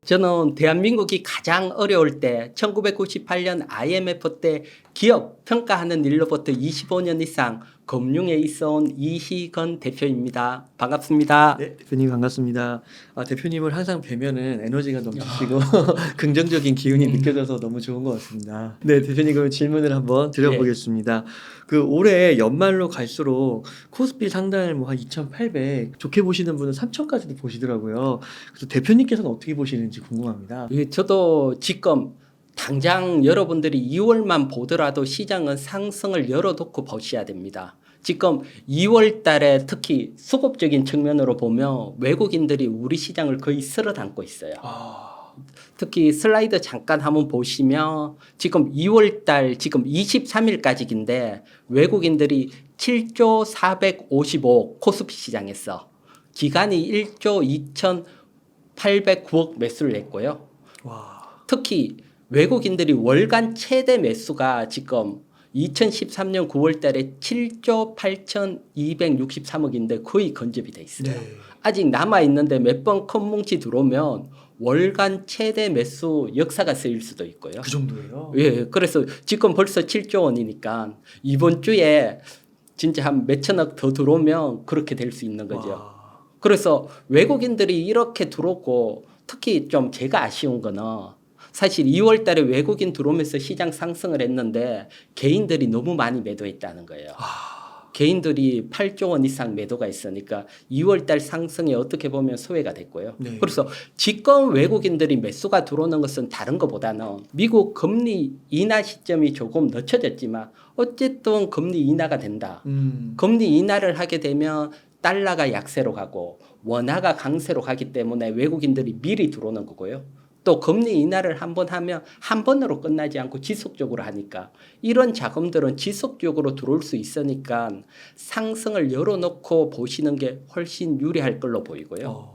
저는 대한민국이 가장 어려울 때 1998년 IMF 때 기업 평가하는 일로부터 25년 이상 금융에 있어온 이희건 대표입니다. 반갑습니다. 네, 대표님 반갑습니다. 대표님을 항상 뵈면은 에너지가 넘치시고 긍정적인 기운이 느껴져서 너무 좋은 것 같습니다. 네, 대표님 그럼 질문을 한번 드려보겠습니다. 그 올해 연말로 갈수록 코스피 상단을 뭐 한 2,800 좋게 보시는 분은 3,000까지도 보시더라고요. 그래서 대표님께서는 어떻게 보시는지 궁금합니다. 저도 지금 당장 여러분들이 2월만 보더라도 시장은 상승을 열어놓고 보셔야 됩니다. 지금 2월 달에 특히 수급적인 측면으로 보면 외국인들이 우리 시장을 거의 쓸어 담고 있어요. 특히 슬라이드 잠깐 한번 보시면 지금 2월 달 지금 23일까지인데 외국인들이 7조 455 코스피 시장에서 기간이 1조 2,809억 매수를 했고요. 특히 외국인들이 월간 최대 매수가 지금 2013년 9월 달에 7조 8,263억인데 거의 건접이 돼 있어요. 네. 아직 남아있는데 몇 번 큰 뭉치 들어오면 월간 최대 매수 역사가 쓰일 수도 있고요. 그 정도예요? 예, 그래서 지금 벌써 7조 원이니까 이번 주에 진짜 한 몇천억 더 들어오면 그렇게 될 수 있는 거죠. 그래서 외국인들이 이렇게 들어오고 특히 좀 제가 아쉬운 거는 사실 2월 달에 외국인 들어오면서 시장 상승을 했는데 개인들이 너무 많이 매도했다는 거예요. 개인들이 8조 원 이상 매도가 있으니까 2월 달 상승에 어떻게 보면 소외가 됐고요. 네. 그래서 지금 외국인들이 매수가 들어오는 것은 다른 것보다는 미국 금리 인하 시점이 조금 늦춰졌지만 어쨌든 금리 인하가 된다. 금리 인하를 하게 되면 달러가 약세로 가고 원화가 강세로 가기 때문에 외국인들이 미리 들어오는 거고요. 또 금리 인하를 한번 하면 한 번으로 끝나지 않고 지속적으로 하니까 이런 자금들은 지속적으로 들어올 수 있으니까 상승을 열어놓고 보시는 게 훨씬 유리할 걸로 보이고요.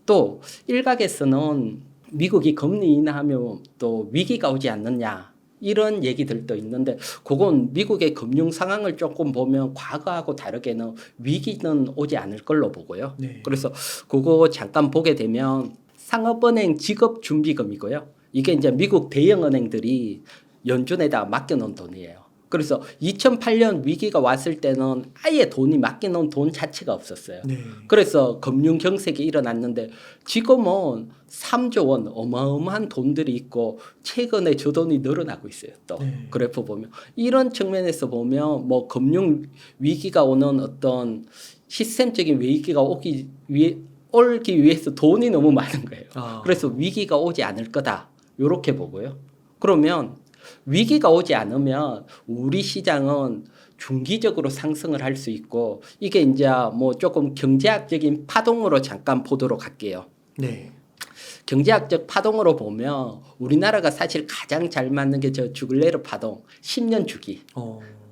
또 일각에서는 미국이 금리 인하하면 또 위기가 오지 않느냐 이런 얘기들도 있는데 그건 미국의 금융 상황을 조금 보면 과거하고 다르게는 위기는 오지 않을 걸로 보고요. 네. 그래서 그거 잠깐 보게 되면 상업은행 직업준비금이고요. 이게 이제 미국 대형은행들이 연준에다 맡겨놓은 돈이에요. 그래서 2008년 위기가 왔을 때는 아예 돈이 맡겨놓은 돈 자체가 없었어요. 네. 그래서 금융 경색이 일어났는데 지금은 3조 원 어마어마한 돈들이 있고 최근에 저 돈이 늘어나고 있어요. 또 그래프 보면 이런 측면에서 보면 뭐 금융 위기가 오는 어떤 시스템적인 위기가 올기 위해서 돈이 너무 많은 거예요. 그래서 위기가 오지 않을 거다. 이렇게 보고요. 그러면 위기가 오지 않으면 우리 시장은 중기적으로 상승을 할 수 있고 이게 이제 뭐 조금 경제학적인 파동으로 잠깐 보도록 할게요. 네. 경제학적 파동으로 보면 우리나라가 사실 가장 잘 맞는 게 저 주글레르 파동 10년 주기.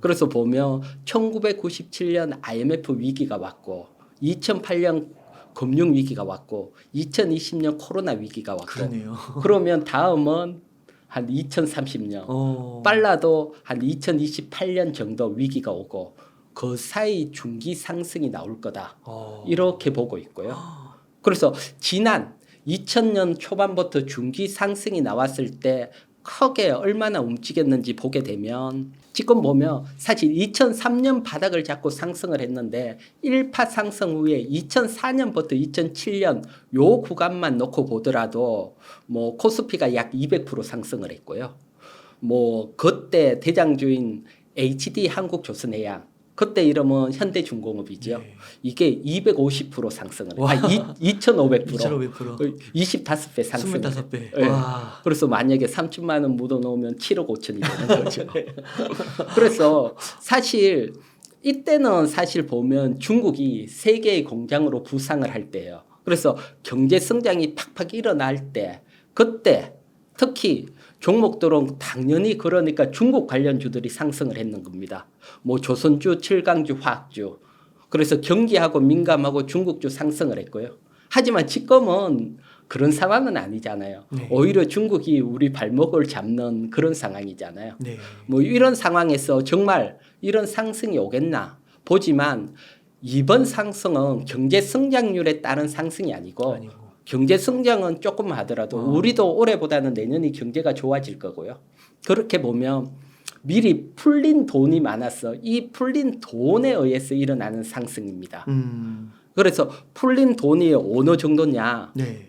그래서 보면 1997년 IMF 위기가 왔고 2008년 금융 위기가 왔고 2020년 코로나 위기가 왔고 그러네요. 그러면 다음은 한 2030년 빨라도 한 2028년 정도 위기가 오고 그 사이 중기 상승이 나올 거다. 이렇게 보고 있고요. 그래서 지난 2000년 초반부터 중기 상승이 나왔을 때 크게 얼마나 움직였는지 보게 되면 지금 보면 사실 2003년 바닥을 잡고 상승을 했는데 1파 상승 후에 2004년부터 2007년 요 구간만 놓고 보더라도 뭐 코스피가 약 200% 상승을 했고요. 뭐 그때 대장주인 HD 한국조선해양 그때 이름은 현대중공업이죠. 이게 250% 상승을 해요. 2,500%. 25배 상승. 25배. 네. 그래서 만약에 3천만 원 묻어놓으면 7억 5천이 되는 거죠. 그래서 사실 이때는 사실 보면 중국이 세계의 공장으로 부상을 할 때예요. 그래서 경제 성장이 팍팍 일어날 때 그때 특히 종목들은 당연히 그러니까 중국 관련주들이 상승을 했는 겁니다. 뭐 조선주, 칠강주, 화학주. 그래서 경기하고 민감하고 중국주 상승을 했고요. 하지만 지금은 그런 상황은 아니잖아요. 오히려 중국이 우리 발목을 잡는 그런 상황이잖아요. 뭐 이런 상황에서 정말 이런 상승이 오겠나 보지만 이번 상승은 경제 성장률에 따른 상승이 아니고 경제 성장은 조금 하더라도 우리도 올해보다는 내년이 경제가 좋아질 거고요. 그렇게 보면 미리 풀린 돈이 많았어. 이 풀린 돈에 의해서 일어나는 상승입니다. 그래서 풀린 돈이 어느 정도냐 네.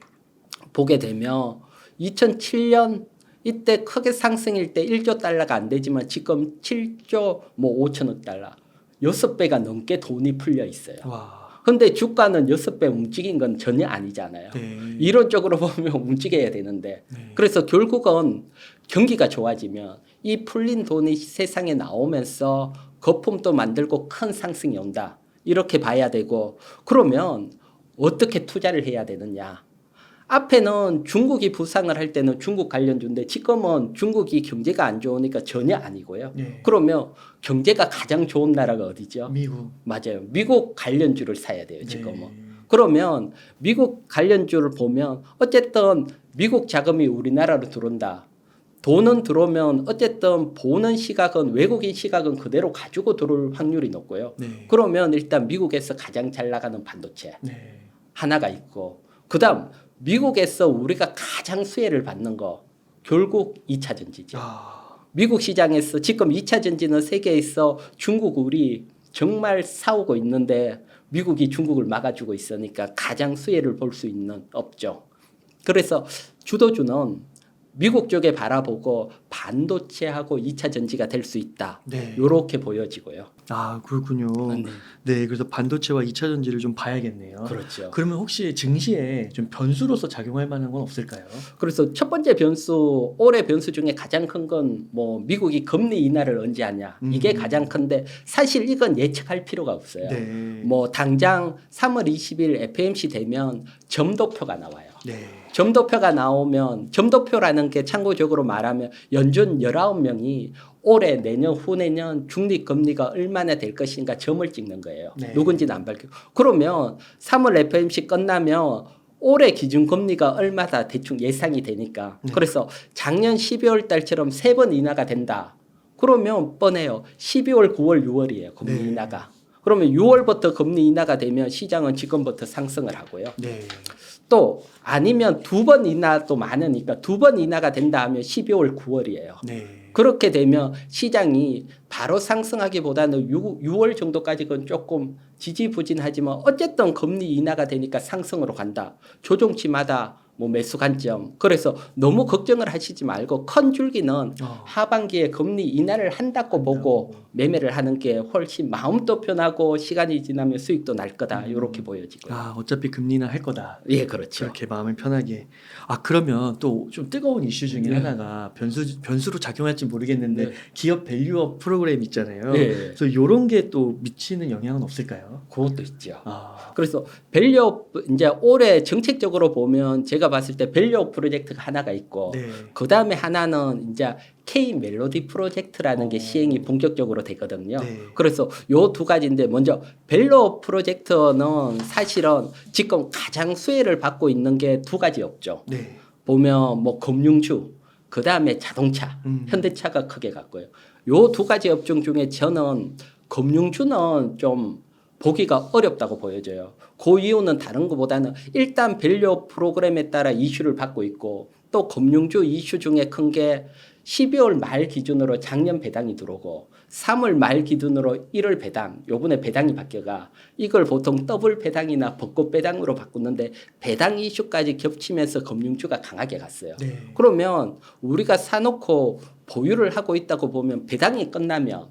보게 되면 2007년 이때 크게 상승일 때 1조 달러가 안 되지만 지금 7조 뭐 5천억 달러 6배가 넘게 돈이 풀려 있어요. 와. 근데 주가는 6배 움직인 건 전혀 아니잖아요. 네. 이론적으로 보면 움직여야 되는데 네. 그래서 결국은 경기가 좋아지면 이 풀린 돈이 세상에 나오면서 거품도 만들고 큰 상승이 온다. 이렇게 봐야 되고 그러면 어떻게 투자를 해야 되느냐. 앞에는 중국이 부상을 할 때는 중국 관련주인데 지금은 중국이 경제가 안 좋으니까 전혀 아니고요. 네. 그러면 경제가 가장 좋은 나라가 어디죠? 미국. 맞아요. 미국 관련주를 사야 돼요. 지금은. 네. 그러면 미국 관련주를 보면 어쨌든 미국 자금이 우리나라로 들어온다. 돈은 들어오면 어쨌든 보는 시각은 외국인 시각은 그대로 가지고 들어올 확률이 높고요. 네. 그러면 일단 미국에서 가장 잘 나가는 반도체 네. 하나가 있고 그다음 미국에서 우리가 가장 수혜를 받는 거 결국 2차 전지죠. 미국 시장에서 지금 2차 전지는 세계에서 중국 우리 정말 싸우고 있는데 미국이 중국을 막아주고 있으니까 가장 수혜를 볼 수 있는 업종. 그래서 주도주는 미국 쪽에 바라보고 반도체하고 2차 전지가 될 수 있다. 네. 이렇게 보여지고요. 아, 그렇군요. 네. 네, 그래서 반도체와 2차 전지를 좀 봐야겠네요. 그렇죠. 그러면 혹시 증시에 좀 변수로서 작용할 만한 건 없을까요? 그래서 첫 번째 변수, 올해 변수 중에 가장 큰 건 뭐 미국이 금리 인하를 언제 하냐. 이게 가장 큰데 사실 이건 예측할 필요가 없어요. 네. 뭐 당장 3월 20일 FMC 되면 점도표가 나와요. 네. 점도표가 나오면 점도표라는 게 참고적으로 말하면 연준 19명이 올해 내년 후내년 중립금리가 얼마나 될 것인가 점을 찍는 거예요. 네. 누군지는 안 밝히고. 그러면 3월 FMC 끝나면 올해 기준금리가 얼마다 대충 예상이 되니까. 네. 그래서 작년 12월 달처럼 3번 인하가 된다. 그러면 뻔해요. 12월, 9월, 6월이에요. 금리 네. 인하가. 그러면 6월부터 금리 인하가 되면 시장은 지금부터 상승을 하고요. 네. 또 아니면 2번 인하도 많으니까 2번 인하가 된다 하면 12월, 9월이에요. 네. 그렇게 되면 시장이 바로 상승하기보다는 6월 정도까지는 조금 지지부진하지만 어쨌든 금리 인하가 되니까 상승으로 간다. 조정치마다 뭐 매수 관점. 그래서 너무 걱정을 하시지 말고 큰 줄기는 하반기에 금리 인하를 한다고 보고 매매를 하는 게 훨씬 마음도 편하고 시간이 지나면 수익도 날 거다. 이렇게 보여지고요. 아, 어차피 금리는 할 거다. 예, 그렇죠. 그렇게 마음을 편하게. 아, 그러면 또 좀 뜨거운 이슈 중에 네. 하나가 변수로 작용할지 모르겠는데 네. 기업 밸류업 프로그램 있잖아요. 네. 그래서 이런 게 또 미치는 영향은 없을까요? 그것도 있죠. 아, 그래서 밸류업 이제 올해 정책적으로 보면 제가 봤을 때 밸류업 프로젝트가 하나가 있고 네. 그 다음에 하나는 이제 K 멜로디 프로젝트라는 게 시행이 본격적으로 되거든요. 네. 그래서 요 두 가지인데 먼저 밸류업 프로젝트는 사실은 지금 가장 수혜를 받고 있는 게 두 가지 업종. 네. 보면 뭐 금융주, 그 다음에 자동차, 현대차가 크게 갔고요. 요 두 가지 업종 중에 저는 금융주는 좀 보기가 어렵다고 보여져요. 그 이유는 다른 것보다는 일단 밸류 프로그램에 따라 이슈를 받고 있고 또 금융주 이슈 중에 큰 게 12월 말 기준으로 작년 배당이 들어오고 3월 말 기준으로 1월 배당, 요번에 배당이 바뀌어가 이걸 보통 더블 배당이나 벚꽃 배당으로 바꾸는데 배당 이슈까지 겹치면서 금융주가 강하게 갔어요. 네. 그러면 우리가 사놓고 보유를 하고 있다고 보면 배당이 끝나면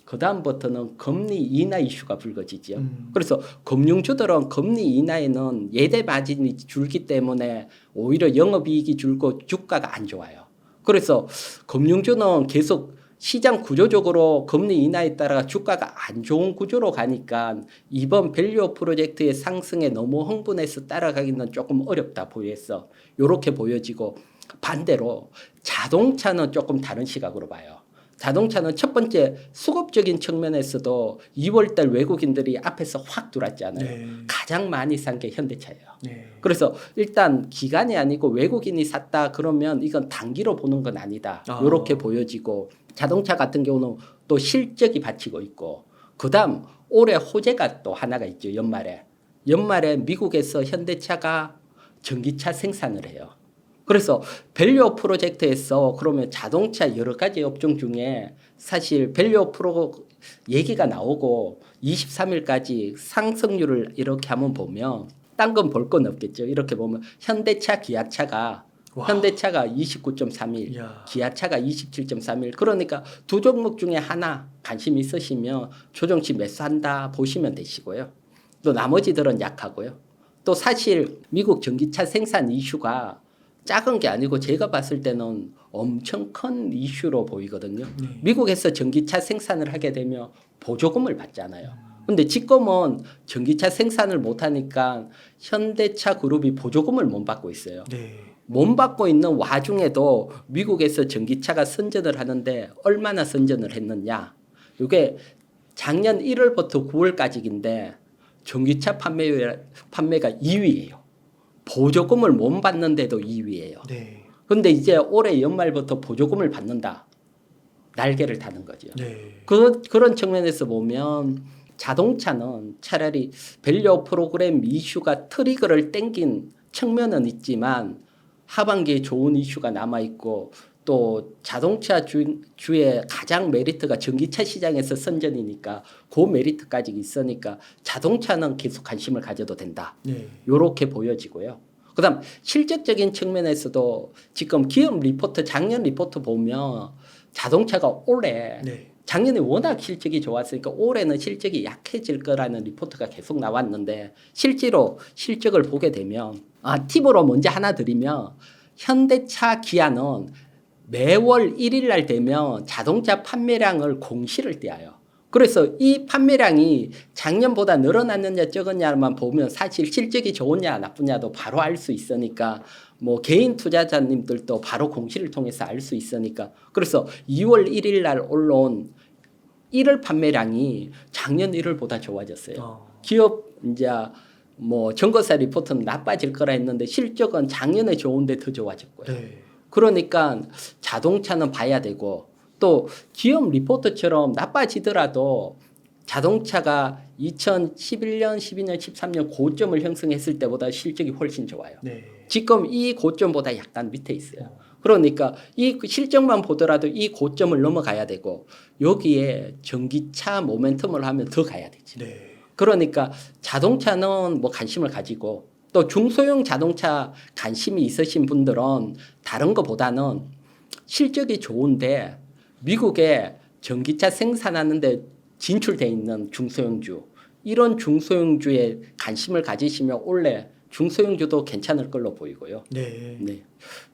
그 다음부터는 금리 인하 이슈가 불거지죠. 그래서 금융주들은 금리 인하에는 예대 마진이 줄기 때문에 오히려 영업이익이 줄고 주가가 안 좋아요. 그래서 금융주는 계속 시장 구조적으로 금리 인하에 따라 주가가 안 좋은 구조로 가니까 이번 밸류 프로젝트의 상승에 너무 흥분해서 따라가기는 조금 어렵다 보여서 이렇게 보여지고 반대로 자동차는 조금 다른 시각으로 봐요. 자동차는 첫 번째 수급적인 측면에서도 2월달 외국인들이 앞에서 확 들어왔잖아요. 네. 가장 많이 산 게 현대차예요. 네. 그래서 일단 기간이 아니고 외국인이 샀다 그러면 이건 단기로 보는 건 아니다. 이렇게 보여지고 자동차 같은 경우는 또 실적이 받치고 있고 그다음 올해 호재가 또 하나가 있죠. 연말에 미국에서 현대차가 전기차 생산을 해요. 그래서 밸류 프로젝트에서 그러면 자동차 여러 가지 업종 중에 사실 밸류 프로 얘기가 나오고 23일까지 상승률을 이렇게 한번 보면 딴 건 볼 건 없겠죠. 이렇게 보면 현대차, 기아차가 와. 현대차가 29.31, 이야. 기아차가 27.31. 그러니까 두 종목 중에 하나 관심 있으시면 조정치 매수한다 보시면 되시고요. 또 나머지들은 약하고요. 또 사실 미국 전기차 생산 이슈가 작은 게 아니고 제가 봤을 때는 엄청 큰 이슈로 보이거든요. 네. 미국에서 전기차 생산을 하게 되면 보조금을 받잖아요. 근데 지금은 전기차 생산을 못하니까 현대차 그룹이 보조금을 못 받고 있어요. 네. 못 받고 있는 와중에도 미국에서 전기차가 선전을 하는데 얼마나 선전을 했느냐. 이게 작년 1월부터 9월까지인데 전기차 판매가 2위예요. 보조금을 못 받는데도 2위예요. 네. 근데 이제 올해 연말부터 보조금을 받는다. 날개를 타는 거죠. 네. 그런 측면에서 보면 자동차는 차라리 밸류 프로그램 이슈가 트리거를 땡긴 측면은 있지만 하반기에 좋은 이슈가 남아있고 또 자동차 주의 가장 메리트가 전기차 시장에서 선전이니까 그 메리트까지 있으니까 자동차는 계속 관심을 가져도 된다. 네. 요렇게 보여지고요. 그다음 실적적인 측면에서도 지금 기업 리포트 작년 리포트 보면 자동차가 올해 네. 작년에 워낙 실적이 좋았으니까 올해는 실적이 약해질 거라는 리포트가 계속 나왔는데 실제로 실적을 보게 되면 팁으로 먼저 하나 드리면 현대차 기아는 매월 1일 날 되면 자동차 판매량을 공시를 떼어요. 그래서 이 판매량이 작년보다 늘어났느냐 적었냐만 보면 사실 실적이 좋으냐 나쁘냐도 바로 알 수 있으니까 뭐 개인 투자자님들도 바로 공시를 통해서 알 수 있으니까 그래서 2월 1일 날 올라온 1월 판매량이 작년 1월보다 좋아졌어요. 기업 이제 뭐 정거사 리포트는 나빠질 거라 했는데 실적은 작년에 좋은데 더 좋아졌고요. 네. 그러니까 자동차는 봐야 되고 또 기업 리포트처럼 나빠지더라도 자동차가 2011년, 12년, 13년 고점을 형성했을 때보다 실적이 훨씬 좋아요. 네. 지금 이 고점보다 약간 밑에 있어요. 그러니까 이 실적만 보더라도 이 고점을 넘어가야 되고 여기에 전기차 모멘텀을 하면 더 가야 되지. 네. 그러니까 자동차는 뭐 관심을 가지고 또 중소형 자동차 관심이 있으신 분들은 다른 것보다는 실적이 좋은데 미국에 전기차 생산하는데 진출돼 있는 중소형주 이런 중소형주에 관심을 가지시면 원래 중소형주도 괜찮을 걸로 보이고요. 네. 네,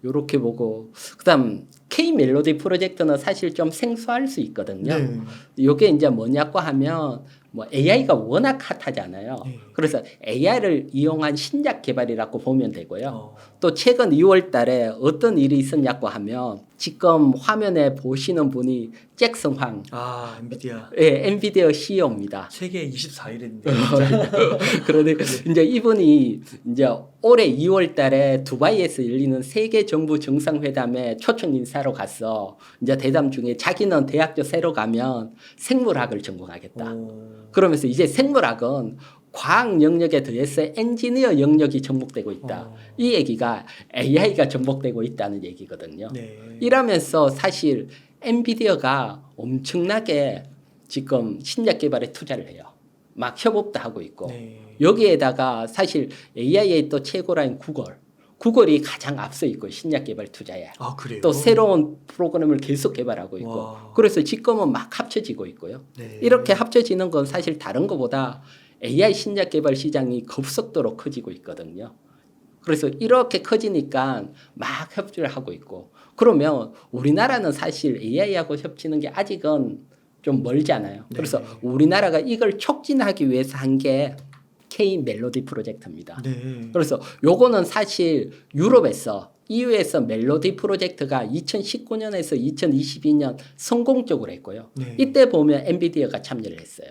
요렇게 보고 그다음 K 멜로디 프로젝트는 사실 좀 생소할 수 있거든요. 네. 이게 이제 뭐냐고 하면 뭐 AI가 워낙 핫하잖아요. 네. 그래서 AI를 이용한 신약 개발이라고 보면 되고요. 어. 또 최근 2월 달에 어떤 일이 있었냐고 하면 지금 화면에 보시는 분이 잭슨 황, 엔비디아 예, 엔비디아 CEO입니다. 세계 24일인데. 그러니까 이제 이분이 이제 올해 2월 달에 두바이에서 열리는 세계 정부 정상회담에 초청 인사로 가서 이제 대담 중에 자기는 대학교 새로 가면 생물학을 전공하겠다. 그러면서 이제 생물학은 과학 영역에 더해서 엔지니어 영역이 접목되고 있다. 이 얘기가 AI가 접목되고 있다는 얘기거든요. 네. 이러면서 사실 엔비디아가 엄청나게 지금 신약 개발에 투자를 해요. 막 협업도 하고 있고 네. 여기에다가 사실 AI의 또 최고라인 구글이 가장 앞서 있고 신약 개발 투자에 그래요? 또 새로운 프로그램을 계속 개발하고 있고 와. 그래서 지금은 막 합쳐지고 있고요. 네. 이렇게 합쳐지는 건 사실 다른 것보다 AI 신약 개발 시장이 급속도로 커지고 있거든요. 그래서 이렇게 커지니까 막 협조를 하고 있고 그러면 우리나라는 사실 AI하고 협치는 게 아직은 좀 멀잖아요. 그래서 네. 우리나라가 이걸 촉진하기 위해서 한 게 K 멜로디 프로젝트입니다. 네. 그래서 요거는 사실 유럽에서 EU에서 멜로디 프로젝트가 2019년에서 2022년 성공적으로 했고요. 네. 이때 보면 엔비디아가 참여를 했어요.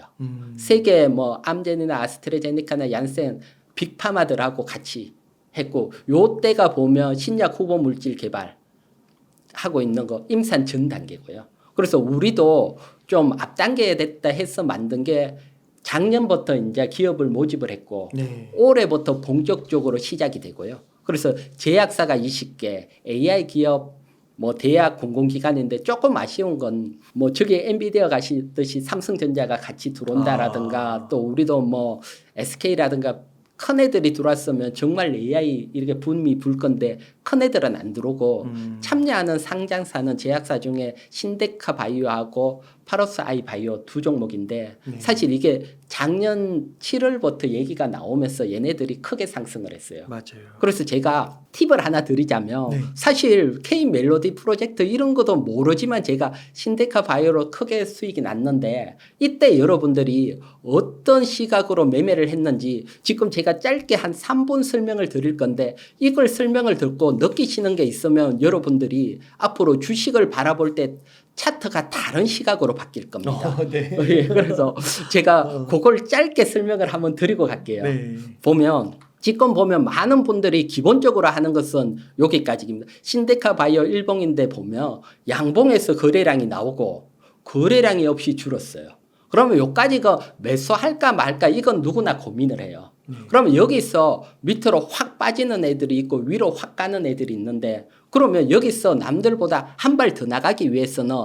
세계 뭐 암젠이나 아스트라제네카나 얀센 빅파마들하고 같이 했고 요 때가 보면 신약 후보 물질 개발하고 있는 거 임산 전 단계고요. 그래서 우리도 좀 앞단계에 됐다 해서 만든 게 작년부터 이제 기업을 모집을 했고 네. 올해부터 본격적으로 시작이 되고요. 그래서 제약사가 20개, AI 기업 뭐 대학 공공기관인데 조금 아쉬운 건 뭐 저기 엔비디아 가시듯이 삼성전자가 같이 들어온다라든가 또 우리도 뭐 SK라든가 큰 애들이 들어왔으면 정말 AI 이렇게 붐이 불 건데 큰 애들은 안 들어오고 참여하는 상장사는 제약사 중에 신데카 바이오하고 파로스 아이 바이오 두 종목인데 사실 이게 작년 7월부터 얘기가 나오면서 얘네들이 크게 상승을 했어요. 맞아요. 그래서 제가 팁을 하나 드리자면 사실 K 멜로디 프로젝트 이런 것도 모르지만 제가 신데카 바이오로 크게 수익이 났는데 이때 여러분들이 어떤 시각으로 매매를 했는지 지금 제가 짧게 한 3분 설명을 드릴 건데 이걸 설명을 듣고 느끼시는 게 있으면 여러분들이 앞으로 주식을 바라볼 때 차트가 다른 시각으로 바뀔 겁니다. 네. 예, 그래서 제가 그걸 짧게 설명을 한번 드리고 갈게요. 네. 보면 지금 보면 많은 분들이 기본적으로 하는 것은 여기까지입니다. 신데카 바이오 일봉인데 보면 양봉에서 거래량이 나오고 거래량이 없이 줄었어요. 그러면 여기까지가 매수할까 말까 이건 누구나 고민을 해요. 그러면 여기서 밑으로 확 빠지는 애들이 있고 위로 확 가는 애들이 있는데 그러면 여기서 남들보다 한 발 더 나가기 위해서는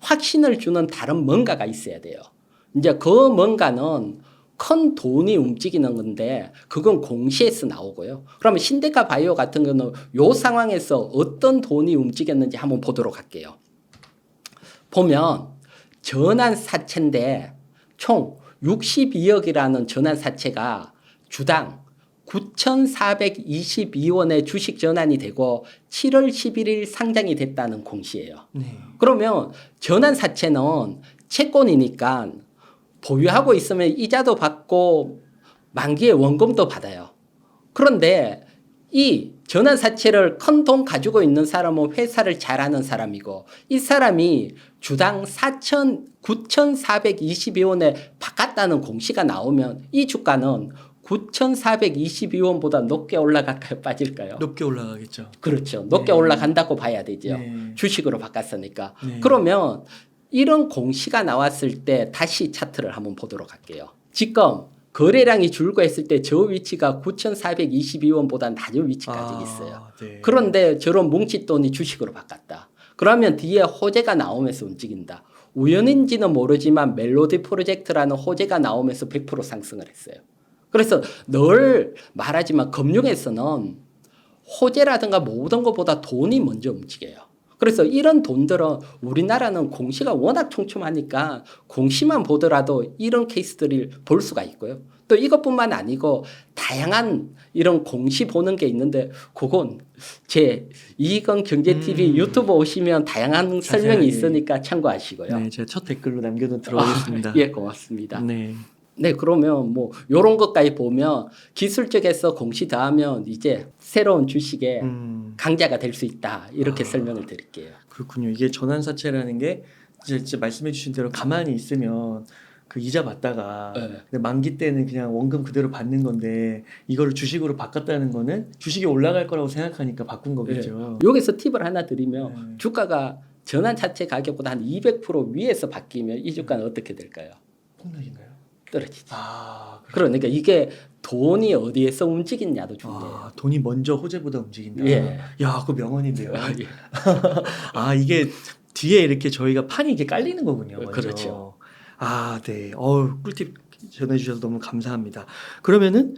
확신을 주는 다른 뭔가가 있어야 돼요. 이제 그 뭔가는 큰 돈이 움직이는 건데 그건 공시에서 나오고요. 그러면 신데카 바이오 같은 거는 요 상황에서 어떤 돈이 움직였는지 한번 보도록 할게요. 보면 전환사채인데 총 62억이라는 전환사채가 주당 9,422원의 주식 전환이 되고 7월 11일 상장이 됐다는 공시예요. 그러면 전환사채는 채권이니까 보유하고 있으면 이자도 받고 만기에 원금도 받아요. 그런데 이 전환사채를 큰 돈 가지고 있는 사람은 회사를 잘하는 사람이고 이 사람이 주당 9,422원에 바꿨다는 공시가 나오면 이 주가는 9,422원보다 높게 올라갈까요? 빠질까요? 높게 올라가겠죠. 그렇죠. 높게 올라간다고 봐야 되죠. 주식으로 바꿨으니까. 그러면 이런 공시가 나왔을 때 다시 차트를 한번 보도록 할게요. 지금 거래량이 줄고 했을 때 저 위치가 9,422원보다 낮은 위치까지 있어요. 그런데 저런 뭉칫돈이 주식으로 바꿨다. 그러면 뒤에 호재가 나오면서 움직인다. 우연인지는 모르지만 멜로디 프로젝트라는 호재가 나오면서 100% 상승을 했어요. 그래서 늘 말하지만 금융에서는 호재라든가 모든 것보다 돈이 먼저 움직여요. 그래서 이런 돈들은 우리나라는 공시가 워낙 촘촘하니까 공시만 보더라도 이런 케이스들을 볼 수가 있고요. 또 이것뿐만 아니고 다양한 이런 공시 보는 게 있는데 그건 제 이건 경제TV 유튜브 오시면 다양한 설명이 있으니까 참고하시고요. 네, 제가 첫 댓글로 남겨놓 들어오겠습니다. 예, 고맙습니다. 네. 네, 그러면 뭐 요런 것까지 보면 기술적에서 공시 더하면 이제 새로운 주식의 강자가 될 수 있다. 이렇게 설명을 드릴게요. 그렇군요. 이게 전환사채라는 게 이제 말씀해 주신 대로 가만히 있으면 그 이자 받다가 근데 만기 때는 그냥 원금 그대로 받는 건데 이거를 주식으로 바꿨다는 거는 주식이 올라갈 거라고 생각하니까 바꾼 거겠죠. 여기서 팁을 하나 드리면 주가가 전환사채 가격보다 한 200% 위에서 바뀌면 이 주가는 어떻게 될까요? 폭락인가요? 떨어지지. 그러니까 이게 돈이 어디에서 움직이냐도 중요해요. 돈이 먼저 호재보다 움직인다. 예. 야, 그 명언인데요. 예. 이게 뒤에 이렇게 저희가 판이 이렇게 깔리는 거군요. 먼저. 그렇죠. 네. 꿀팁 전해주셔서 너무 감사합니다. 그러면은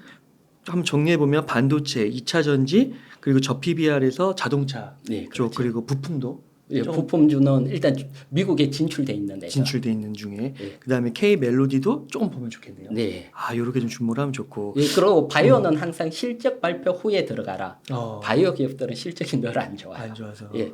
한번 정리해 보면 반도체, 2차 전지, 그리고 저 PBR에서 자동차 네, 쪽, 그렇죠. 그리고 부품도 예, 부품주는 일단 미국에 진출돼 있는 데죠. 진출돼 있는 중에 예. 그다음에 K 멜로디도 조금 보면 좋겠네요. 네. 요렇게 좀 주목을 하면 좋고. 예, 그리고 바이오는 항상 실적 발표 후에 들어가라. 어. 바이오 기업들은 실적이 늘 안 좋아요. 안 좋아서. 예.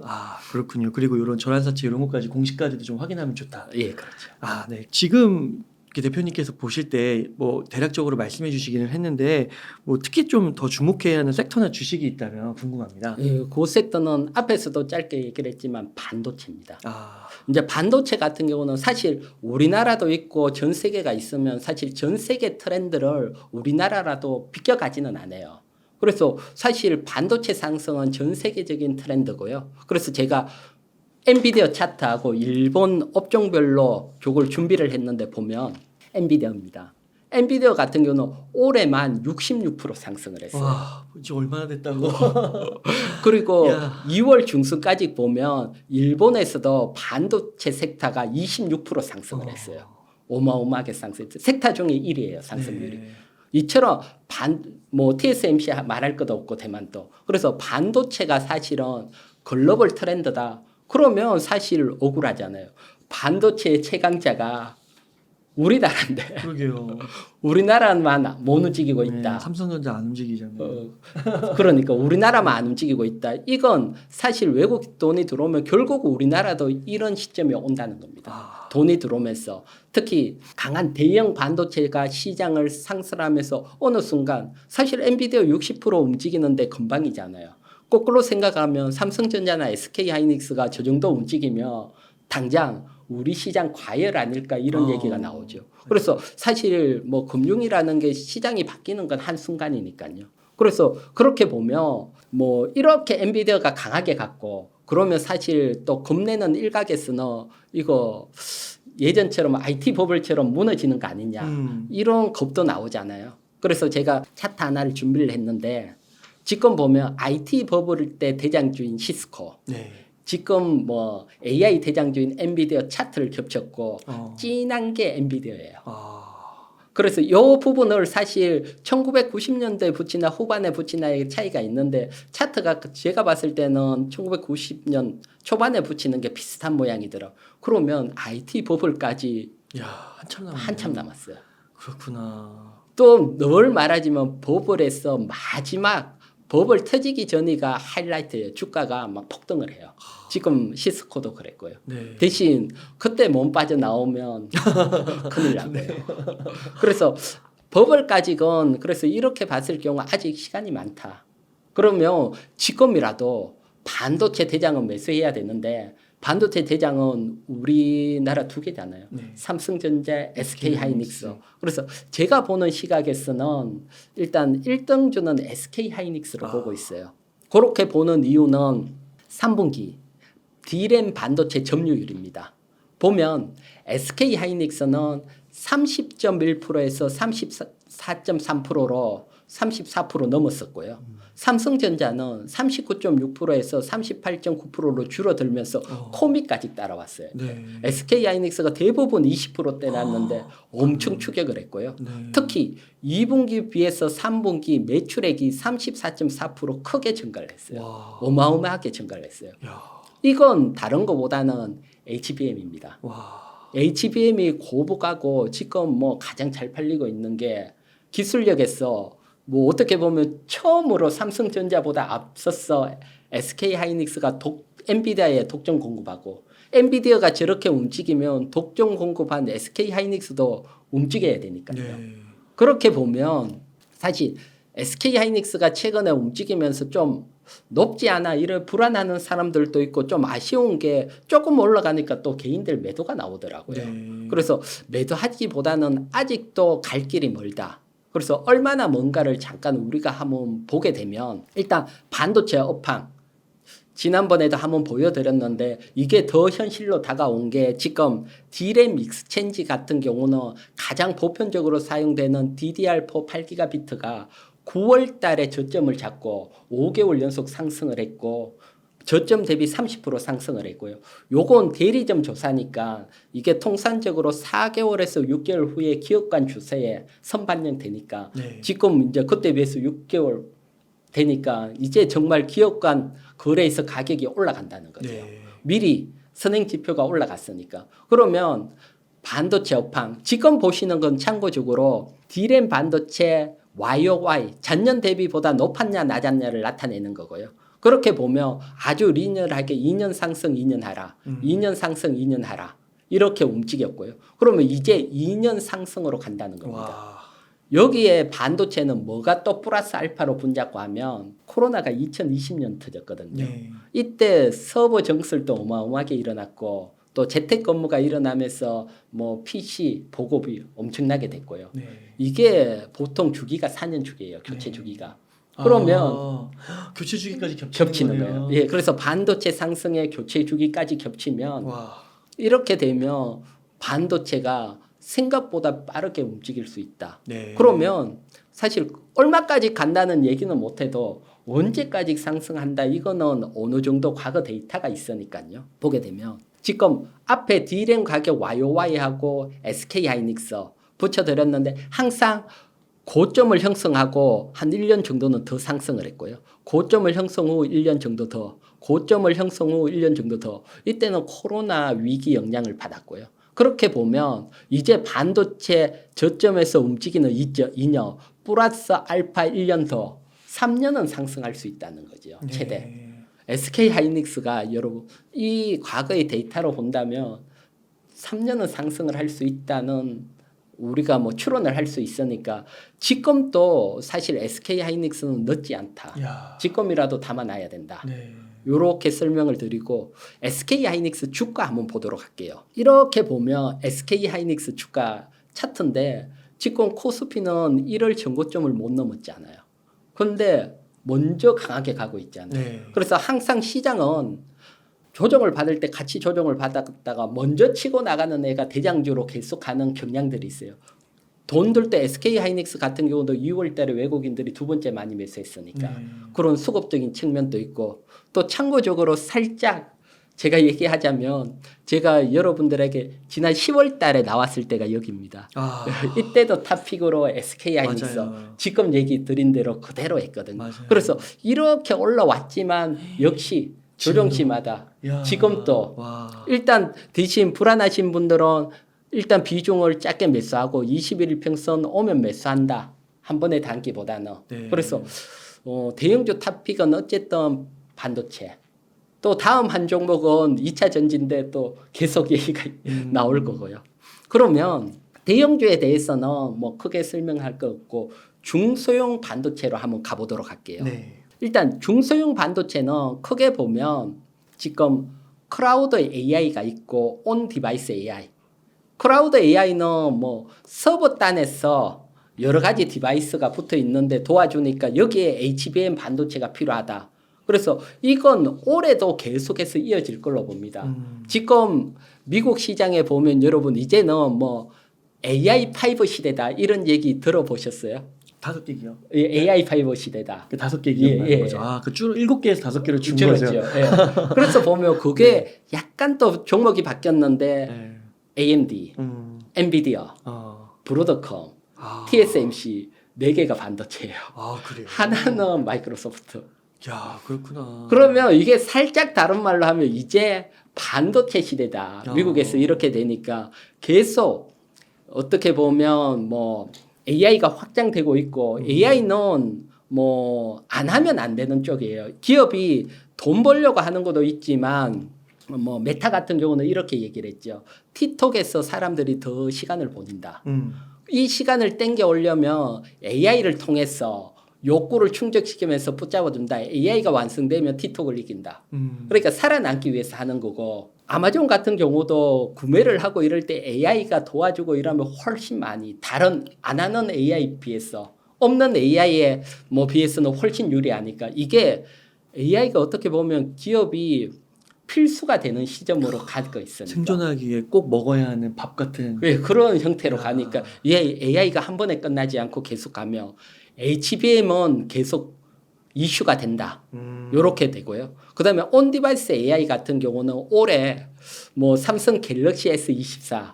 그렇군요. 그리고 이런 전환사채 이런 것까지 공시까지도 좀 확인하면 좋다. 예, 그렇죠. 네. 지금 이렇게 대표님께서 보실 때 뭐 대략적으로 말씀해 주시기는 했는데 뭐 특히 좀 더 주목해야 하는 섹터나 주식이 있다면 궁금합니다. 예, 그 섹터는 앞에서도 짧게 얘기를 했지만 반도체입니다. 이제 반도체 같은 경우는 사실 우리나라도 있고 전 세계가 있으면 사실 전 세계 트렌드를 우리나라라도 비껴가지는 않아요. 그래서 사실 반도체 상승은 전 세계적인 트렌드고요. 그래서 제가 엔비디아 차트하고 일본 업종별로 저걸 준비를 했는데 보면 엔비디아입니다. 엔비디아 같은 경우는 올해만 66% 상승을 했어요. 와, 이제 얼마나 됐다고? 그리고 야. 2월 중순까지 보면 일본에서도 반도체 섹터가 26% 상승을 했어요. 어마어마하게 상승했어요. 섹터 중에 1위예요, 상승률이. 네. 이처럼 TSMC 말할 것도 없고 대만도. 그래서 반도체가 사실은 글로벌 트렌드다. 그러면 사실 억울하잖아요. 반도체의 최강자가 우리나라인데 그러게요. 우리나라만 못 움직이고 있다. 네, 삼성전자 안 움직이잖아요. 그러니까 우리나라만 안 움직이고 있다. 이건 사실 외국 돈이 들어오면 결국 우리나라도 이런 시점이 온다는 겁니다. 돈이 들어오면서 특히 강한 대형 반도체가 시장을 상승하면서 어느 순간 사실 엔비디아 60% 움직이는데 금방이잖아요. 거꾸로 생각하면 삼성전자나 SK하이닉스가 저 정도 움직이면 당장 우리 시장 과열 아닐까 이런 얘기가 나오죠. 그래서 사실 뭐 금융이라는 게 시장이 바뀌는 건 한순간이니까요. 그래서 그렇게 보면 뭐 이렇게 엔비디아가 강하게 갔고 그러면 사실 또 겁내는 일각에서는 이거 예전처럼 IT 버블처럼 무너지는 거 아니냐 이런 겁도 나오잖아요. 그래서 제가 차트 하나를 준비를 했는데 지금 보면 IT 버블 때 대장주인 시스코 네. 지금 뭐 AI 대장주인 엔비디아 차트를 겹쳤고 진한 게 엔비디아예요. 그래서 이 부분을 사실 1990년대 붙이나 후반에 붙이나의 차이가 있는데 차트가 제가 봤을 때는 1990년 초반에 붙이는 게 비슷한 모양이더라고요. 그러면 IT 버블까지 한참 남았어요. 그렇구나. 또 늘 말하지만 버블에서 마지막 버블 터지기 전이가 하이라이트예요. 주가가 막 폭등을 해요. 지금 시스코도 그랬고요. 네. 대신 그때 몸 빠져나오면 큰일 나고요. 그래서 버블까지건 그래서 이렇게 봤을 경우 아직 시간이 많다. 그러면 지금이라도 반도체 대장은 매수해야 되는데 반도체 대장은 우리나라 두 개잖아요. 네. 삼성전자, SK하이닉스. 그래서 제가 보는 시각에서는 일단 1등주는 SK하이닉스로 보고 있어요. 그렇게 보는 이유는 3분기 D램 반도체 점유율입니다. 보면 SK하이닉스는 30.1%에서 34.3%로 34% 넘었었고요. 삼성전자는 39.6%에서 38.9%로 줄어들면서 코미까지 따라왔어요. 네. SK하이닉스가 대부분 20%대 났는데 엄청 추격을 했고요. 네. 특히 2분기 비해서 3분기 매출액이 34.4% 크게 증가를 했어요. 와. 어마어마하게 증가를 했어요. 야. 이건 다른 것보다는 HBM입니다. 와. HBM이 고부가고 지금 뭐 가장 잘 팔리고 있는 게 기술력에서 뭐 어떻게 보면 처음으로 삼성전자보다 앞서서 SK하이닉스가 엔비디아에 독점 공급하고 엔비디아가 저렇게 움직이면 독점 공급한 SK하이닉스도 움직여야 되니까요. 네. 그렇게 보면 사실 SK하이닉스가 최근에 움직이면서 좀 높지 않아 이런 불안하는 사람들도 있고 좀 아쉬운 게 조금 올라가니까 또 개인들 매도가 나오더라고요. 네. 그래서 매도하기보다는 아직도 갈 길이 멀다. 그래서 얼마나 뭔가를 잠깐 우리가 한번 보게 되면 일단 반도체 업황 지난번에도 한번 보여드렸는데 이게 더 현실로 다가온 게 지금 D램 익스체인지 같은 경우는 가장 보편적으로 사용되는 DDR4 8기가비트가 9월 달에 저점을 잡고 5개월 연속 상승을 했고 저점 대비 30% 상승을 했고요. 요건 대리점 조사니까 이게 통산적으로 4개월에서 6개월 후에 기업 간 주세에 선반영되니까 네. 지금 이제 그때 비해서 6개월 되니까 이제 정말 기업 간 거래에서 가격이 올라간다는 거죠. 네. 미리 선행 지표가 올라갔으니까. 그러면 반도체 업황 지금 보시는 건 참고적으로 D램 반도체 YOY 전년 대비보다 높았냐 낮았냐를 나타내는 거고요. 그렇게 보면 아주 리니어하게 2년 상승 2년 하락 2년 상승 2년 하락 이렇게 움직였고요. 그러면 이제 2년 상승으로 간다는 겁니다. 와. 여기에 반도체는 뭐가 또 플러스 알파로 분잡고 하면 코로나가 2020년 터졌거든요. 네. 이때 서버 정설도 어마어마하게 일어났고 또 재택근무가 일어나면서 뭐 PC 보급이 엄청나게 됐고요. 네. 이게 보통 주기가 4년 주기예요. 교체 네. 주기가. 그러면 교체 주기까지 겹치는 거예요. 예, 그래서 반도체 상승에 교체 주기까지 겹치면 와. 이렇게 되면 반도체가 생각보다 빠르게 움직일 수 있다. 네. 그러면 사실 얼마까지 간다는 얘기는 못해도 언제까지 상승한다 이거는 어느 정도 과거 데이터가 있으니까요. 보게 되면 지금 앞에 D램 가격 YOY하고 SK하이닉스 붙여드렸는데 항상 고점을 형성하고 한 1년 정도는 더 상승을 했고요. 고점을 형성 후 1년 정도 더, 고점을 형성 후 1년 정도 더. 이때는 코로나 위기 영향을 받았고요. 그렇게 보면 이제 반도체 저점에서 움직이는 2년 플러스 알파 1년 더 3년은 상승할 수 있다는 거죠. 최대. 네. SK하이닉스가 여러분 이 과거의 데이터로 본다면 3년은 상승을 할 수 있다는 우리가 뭐 추론을 할 수 있으니까 지금도 사실 SK하이닉스는 늦지 않다. 야. 지금이라도 담아놔야 된다. 네. 이렇게 설명을 드리고 SK하이닉스 주가 한번 보도록 할게요. 이렇게 보면 SK하이닉스 주가 차트인데 지금 코스피는 1월 전고점을 못 넘었잖아요. 그런데 먼저 강하게 가고 있잖아요. 네. 그래서 항상 시장은 조정을 받을 때 같이 조정을 받았다가 먼저 치고 나가는 애가 대장주로 계속 가는 경향들이 있어요. 돈 들 때 SK하이닉스 같은 경우도 2월 달에 외국인들이 두 번째 많이 매수했으니까 그런 수급적인 측면도 있고 또 참고적으로 살짝 제가 얘기하자면 제가 여러분들에게 지난 10월 달에 나왔을 때가 여기입니다. 아. 이때도 탑픽으로 SK하이닉스 맞아요. 지금 얘기 드린 대로 그대로 했거든요. 맞아요. 그래서 이렇게 올라왔지만 역시 조정시마다 야. 지금도 와. 일단 대신 불안하신 분들은 일단 비중을 작게 매수하고 21일 평선 오면 매수한다. 한 번에 단기보다는. 네. 그래서 대형주 탑픽은 어쨌든 반도체. 또 다음 한 종목은 2차 전지인데 또 계속 얘기가 나올 거고요. 그러면 대형주에 대해서는 뭐 크게 설명할 거 없고 중소형 반도체로 한번 가보도록 할게요. 네. 일단 중소형 반도체는 크게 보면 지금 클라우드 AI가 있고 온 디바이스 AI. 클라우드 AI는 뭐 서버 단에서 여러 가지 디바이스가 붙어 있는데 도와주니까 여기에 HBM 반도체가 필요하다. 그래서 이건 올해도 계속해서 이어질 걸로 봅니다. 지금 미국 시장에 보면 여러분 이제는 뭐 AI5 시대다 이런 얘기 들어보셨어요? 5개기요. AI5 시대다. 그 5개 기억나는 예. 거죠. 아, 그 줄 7개에서 5개를 준 그렇죠. 거죠. 예. 그래서 보면 그게 약간 또 종목이 바뀌었는데 네. AMD, 엔비디아, 브로드컴, TSMC 4개가 반도체예요. 아, 그래요. 하나는 마이크로소프트. 야, 그렇구나. 그러면 이게 살짝 다른 말로 하면 이제 반도체 시대다. 야. 미국에서 이렇게 되니까 계속 어떻게 보면 뭐 AI가 확장되고 있고 AI는 뭐 안 하면 안 되는 쪽이에요. 기업이 돈 벌려고 하는 것도 있지만 뭐 메타 같은 경우는 이렇게 얘기를 했죠. 틱톡에서 사람들이 더 시간을 보낸다. 이 시간을 땡겨 오려면 AI를 통해서 욕구를 충족시키면서 붙잡아준다. AI가 완성되면 틱톡을 이긴다. 그러니까 살아남기 위해서 하는 거고 아마존 같은 경우도 구매를 하고 이럴 때 AI가 도와주고 이러면 훨씬 많이 다른 안 하는 AI 비해서 없는 AI에 뭐 비해서는 훨씬 유리하니까 이게 AI가 어떻게 보면 기업이 필수가 되는 시점으로 가고 있습니다. 생존하기에 꼭 먹어야 하는 밥 같은. 네, 그런 형태로 가니까 AI가 한 번에 끝나지 않고 계속 가며 HBM은 계속 이슈가 된다. 요렇게 되고요. 그다음에 온 디바이스 AI 같은 경우는 올해 뭐 삼성 갤럭시 S24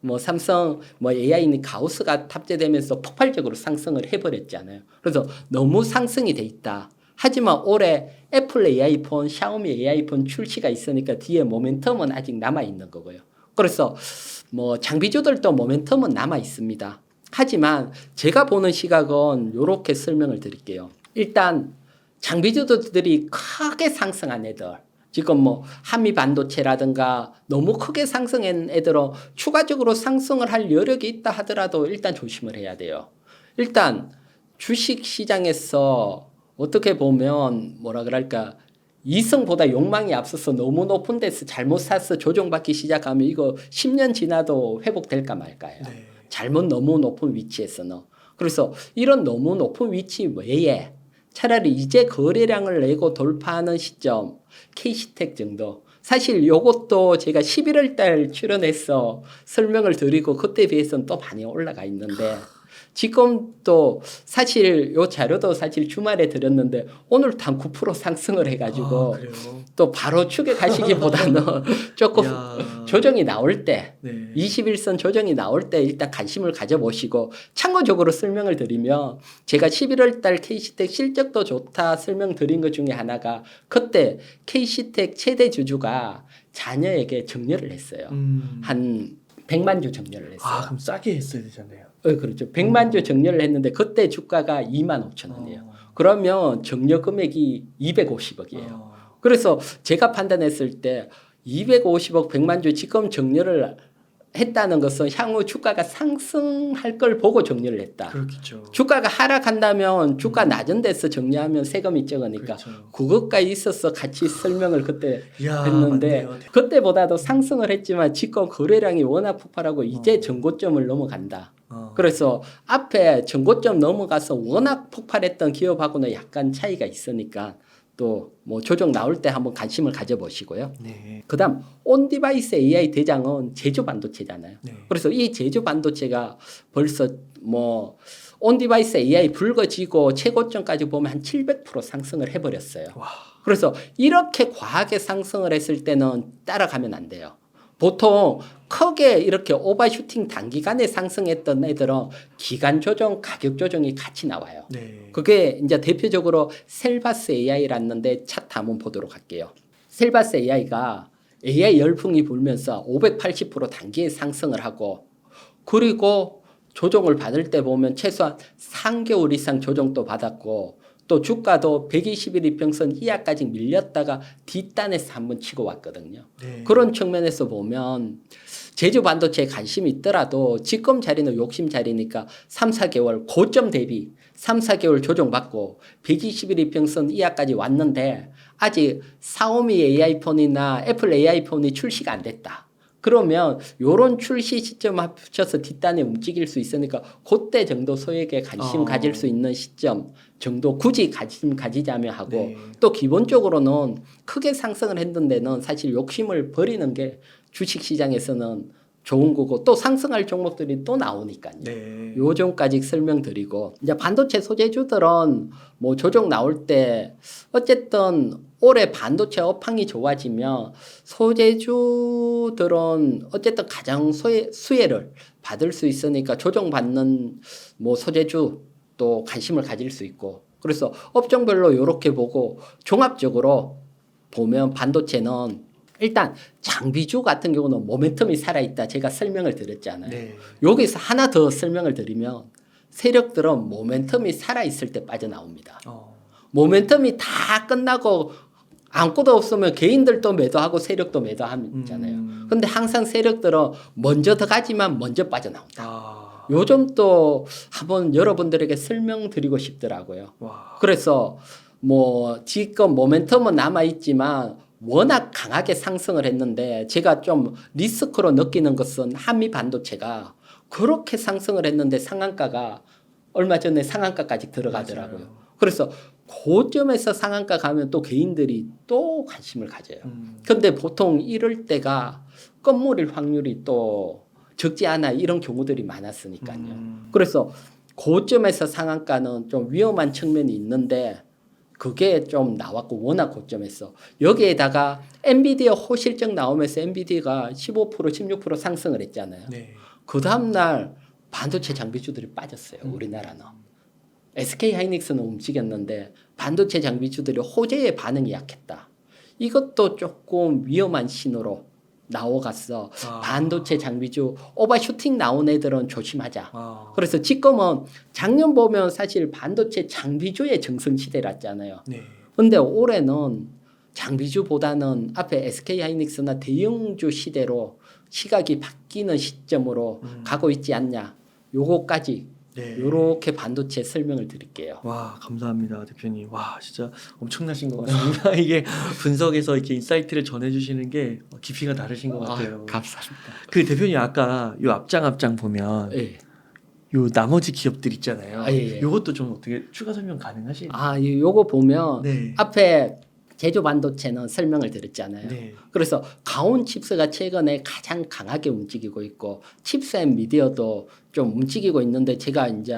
뭐 삼성 뭐 AI는 가우스가 탑재되면서 폭발적으로 상승을 해버렸잖아요. 그래서 너무 상승이 돼 있다. 하지만 올해 애플 AI폰, 샤오미 AI폰 출시가 있으니까 뒤에 모멘텀은 아직 남아 있는 거고요. 그래서 뭐 장비주들도 모멘텀은 남아 있습니다. 하지만 제가 보는 시각은 이렇게 설명을 드릴게요. 일단 장비주들이 크게 상승한 애들, 지금 뭐 한미 반도체라든가 너무 크게 상승한 애들은 추가적으로 상승을 할 여력이 있다 하더라도 일단 조심을 해야 돼요. 일단 주식 시장에서 어떻게 보면 뭐라 그럴까 이승보다 욕망이 앞서서 너무 높은 데서 잘못 사서 조정받기 시작하면 이거 10년 지나도 회복될까 말까요. 네. 잘못 너무 높은 위치에서는. 그래서 이런 너무 높은 위치 외에 차라리 이제 거래량을 내고 돌파하는 시점 KC텍 정도 사실 요것도 제가 11월 달 출연해서 설명을 드리고 그때 비해서는 또 많이 올라가 있는데 지금 또 사실 요 자료도 사실 주말에 드렸는데 오늘 단 9% 상승을 해가지고 그래요? 또 바로 추격하시기보다는 조금 이야. 조정이 나올 때 네. 21선 조정이 나올 때 일단 관심을 가져보시고 참고적으로 설명을 드리면 제가 11월 달 KC텍 실적도 좋다 설명드린 것 중에 하나가 그때 KC텍 최대 주주가 자녀에게 정려를 했어요. 한 100만 주 정려를 했어요. 아, 그럼 싸게 했어야 되잖아요. 그렇죠. 100만 주 정려를 했는데 그때 주가가 2만 5천 원이에요. 그러면 정려 금액이 250억이에요. 그래서 제가 판단했을 때 250억 100만 주 지금 정려를 했다는 것은 향후 주가가 상승할 걸 보고 정려를 했다. 그렇겠죠. 주가가 하락한다면 주가 낮은 데서 정리하면 세금이 적으니까 그렇죠. 그것과 있어서 같이 설명을 그때 이야, 했는데 맞네요. 그때보다도 상승을 했지만 지금 거래량이 워낙 폭발하고 이제 전고점을 넘어간다. 그래서 앞에 전고점 넘어가서 워낙 폭발했던 기업하고는 약간 차이가 있으니까 또 뭐 조정 나올 때 한번 관심을 가져보시고요. 네. 그다음 온디바이스 AI 대장은 제조 반도체잖아요. 네. 그래서 이 제조 반도체가 벌써 뭐 온디바이스 AI 불거지고 최고점까지 보면 한 700% 상승을 해버렸어요. 와. 그래서 이렇게 과하게 상승을 했을 때는 따라가면 안 돼요. 보통 크게 이렇게 오버슈팅 단기간에 상승했던 애들은 기간 조정, 가격 조정이 같이 나와요. 네. 그게 이제 대표적으로 셀바스 AI라는데 차트 한번 보도록 할게요. 셀바스 AI가 AI 열풍이 불면서 580% 단기에 상승을 하고 그리고 조정을 받을 때 보면 최소한 3개월 이상 조정도 받았고 또 주가도 120일 이평선 이하까지 밀렸다가 뒷단에서 한번 치고 왔거든요. 네. 그런 측면에서 보면 제조 반도체에 관심이 있더라도 지금 자리는 욕심 자리니까 3, 4개월 고점 대비 3, 4개월 조정받고 120일 이평선 이하까지 왔는데 아직 샤오미 AI폰이나 애플 AI폰이 출시가 안 됐다. 그러면 요런 출시 시점 합쳐서 뒷단에 움직일 수 있으니까 그때 정도 소액에 관심 가질 수 있는 시점 정도 굳이 관심 가지자면 하고 네. 또 기본적으로는 크게 상승을 했는 데는 사실 욕심을 버리는 게 주식시장에서는 좋은 거고 또 상승할 종목들이 또 나오니까요. 네. 요 점까지 설명드리고 이제 반도체 소재주들은 뭐 조정 나올 때 어쨌든 올해 반도체 업황이 좋아지면 소재주들은 어쨌든 가장 수혜를 받을 수 있으니까 조정받는 뭐 소재주 또 관심을 가질 수 있고 그래서 업종별로 이렇게 보고 종합적으로 보면 반도체는 일단 장비주 같은 경우는 모멘텀이 살아있다 제가 설명을 드렸잖아요. 네. 여기서 하나 더 설명을 드리면 세력들은 모멘텀이 살아있을 때 빠져나옵니다. 모멘텀이 다 끝나고 아무것도 없으면 개인들도 매도하고 세력도 매도하잖아요. 근데 항상 세력들은 먼저 들어가지만 먼저 빠져나온다. 요 점도 한번 여러분들에게 설명드리고 싶더라고요. 와. 그래서 뭐 지금 모멘텀은 남아있지만 워낙 강하게 상승을 했는데 제가 좀 리스크로 느끼는 것은 한미 반도체가 그렇게 상승을 했는데 상한가가 얼마 전에 상한가까지 들어가더라고요. 맞아요. 그래서 고점에서 상한가 가면 또 개인들이 또 관심을 가져요. 근데 보통 이럴 때가 건물일 확률이 또 적지 않아 이런 경우들이 많았으니까요. 그래서 고점에서 상한가는 좀 위험한 측면이 있는데 그게 좀 나왔고 워낙 고점에서 여기에다가 엔비디아 호실적 나오면서 엔비디아가 15% 16% 상승을 했잖아요. 네. 그 다음날 반도체 장비주들이 빠졌어요. 우리나라는. SK 하이닉스는 움직였는데 반도체 장비주들이 호재의 반응이 약했다. 이것도 조금 위험한 신호로 나와갔어. 반도체 장비주 오버슈팅 나온 애들은 조심하자. 그래서 지금은 작년 보면 사실 반도체 장비주의 정성시대랐잖아요. 네. 근데 올해는 장비주보다는 앞에 SK 하이닉스나 대형주 시대로 시각이 바뀌는 시점으로 가고 있지 않냐. 요거까지 네. 요렇게 반도체 설명을 드릴게요. 와, 감사합니다, 대표님. 와, 진짜 엄청나신 것 같습니다. 이게 분석에서 이렇게 인사이트를 전해주시는 게 깊이가 다르신 것 같아요. 감사합니다. 그 대표님 아까 요 앞장 보면 예. 요 나머지 기업들 있잖아요. 예. 요것도 좀 어떻게 추가 설명 가능하실까요? 요거 보면 네. 앞에 제조 반도체는 설명을 드렸잖아요. 네. 그래서 가온 칩스가 최근에 가장 강하게 움직이고 있고 칩스 앤 미디어도 좀 움직이고 있는데 제가 이제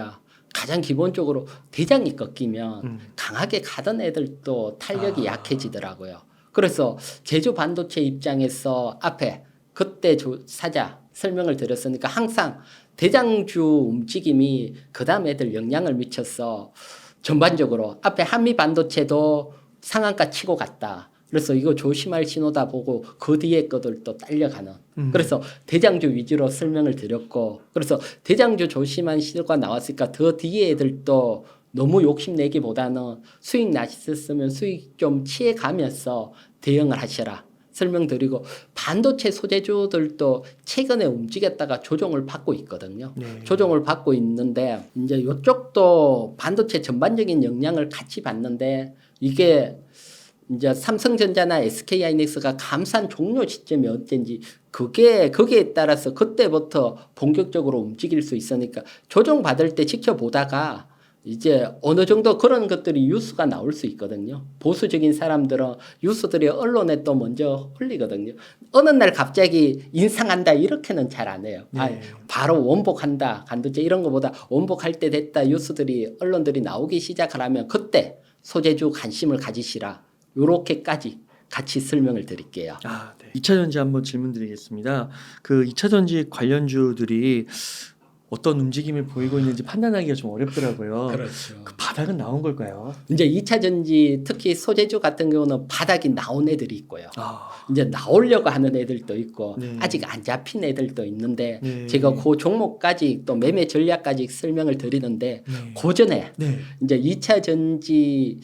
가장 기본적으로 대장이 꺾이면 강하게 가던 애들도 탄력이 약해지더라고요. 그래서 제조 반도체 입장에서 앞에 그때 사자 설명을 드렸으니까 항상 대장주 움직임이 그 다음 애들 영향을 미쳐서 전반적으로 앞에 한미 반도체도 상한가 치고 갔다. 그래서 이거 조심할 신호다 보고 그 뒤에 것들도 딸려가는. 그래서 대장주 위주로 설명을 드렸고 그래서 대장주 조심한 신호가 나왔으니까 더 뒤에 애들도 너무 욕심내기보다는 수익 나셨으면 수익 좀 취해가면서 대응을 하셔라. 설명드리고 반도체 소재주들도 최근에 움직였다가 조정을 받고 있거든요. 네. 조정을 받고 있는데 이제 이쪽도 반도체 전반적인 영향을 같이 받는데 이게 이제 삼성전자나 SK하이닉스가 감산 종료 시점이 어떤지 거기에 따라서 그때부터 본격적으로 움직일 수 있으니까 조정 받을 때 지켜보다가 이제 어느 정도 그런 것들이 뉴스가 나올 수 있거든요. 보수적인 사람들은 뉴스들이 언론에 또 먼저 흘리거든요. 어느 날 갑자기 인상한다 이렇게는 잘 안 해요. 네. 바로 원복한다. 반도체 이런 거보다 원복할 때 됐다. 뉴스들이 언론들이 나오기 시작하면 그때 소재주 관심을 가지시라. 요렇게까지 같이 설명을 드릴게요. 네. 2차 전지 한번 질문 드리겠습니다. 그 2차 전지 관련주들이 어떤 움직임을 보이고 있는지 판단하기가 좀 어렵더라고요. 그렇죠. 그 바닥은 나온 걸까요? 이제 2차 전지 특히 소재주 같은 경우는 바닥이 나온 애들이 있고요. 이제 나오려고 하는 애들도 있고 네. 아직 안 잡힌 애들도 있는데 네. 제가 그 종목까지 또 매매 전략까지 설명을 드리는데 네. 그 전에 네. 이제 2차 전지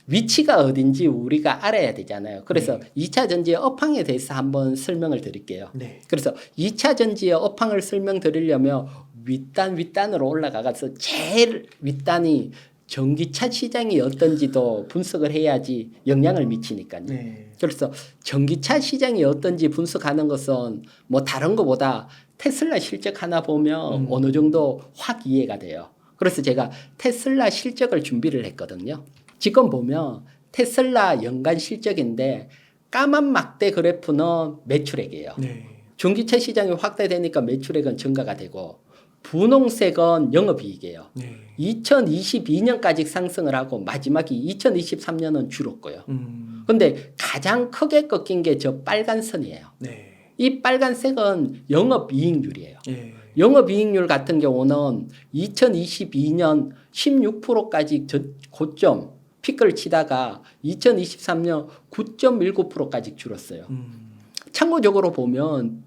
위치가 어딘지 우리가 알아야 되잖아요. 그래서 2차 전지의 업황에 대해서 한번 설명을 드릴게요. 네. 그래서 2차 전지의 업황을 설명드리려면 윗단으로 올라가서 제일 윗단이 전기차 시장이 어떤지도 분석을 해야지 영향을 미치니까요. 네. 그래서 전기차 시장이 어떤지 분석하는 것은 뭐 다른 것보다 테슬라 실적 하나 보면 어느 정도 확 이해가 돼요. 그래서 제가 테슬라 실적을 준비를 했거든요. 지금 보면 테슬라 연간 실적인데 까만 막대 그래프는 매출액이에요. 네. 전기차 시장이 확대되니까 매출액은 증가가 되고 분홍색은 영업이익이에요. 네. 2022년까지 상승을 하고 마지막이 2023년은 줄었고요. 근데 가장 크게 꺾인 게 저 빨간 선이에요. 네. 이 빨간색은 영업이익률이에요. 네. 영업이익률 같은 경우는 2022년 16%까지 고점 피크를 치다가 2023년 9.19%까지 줄었어요. 참고적으로 보면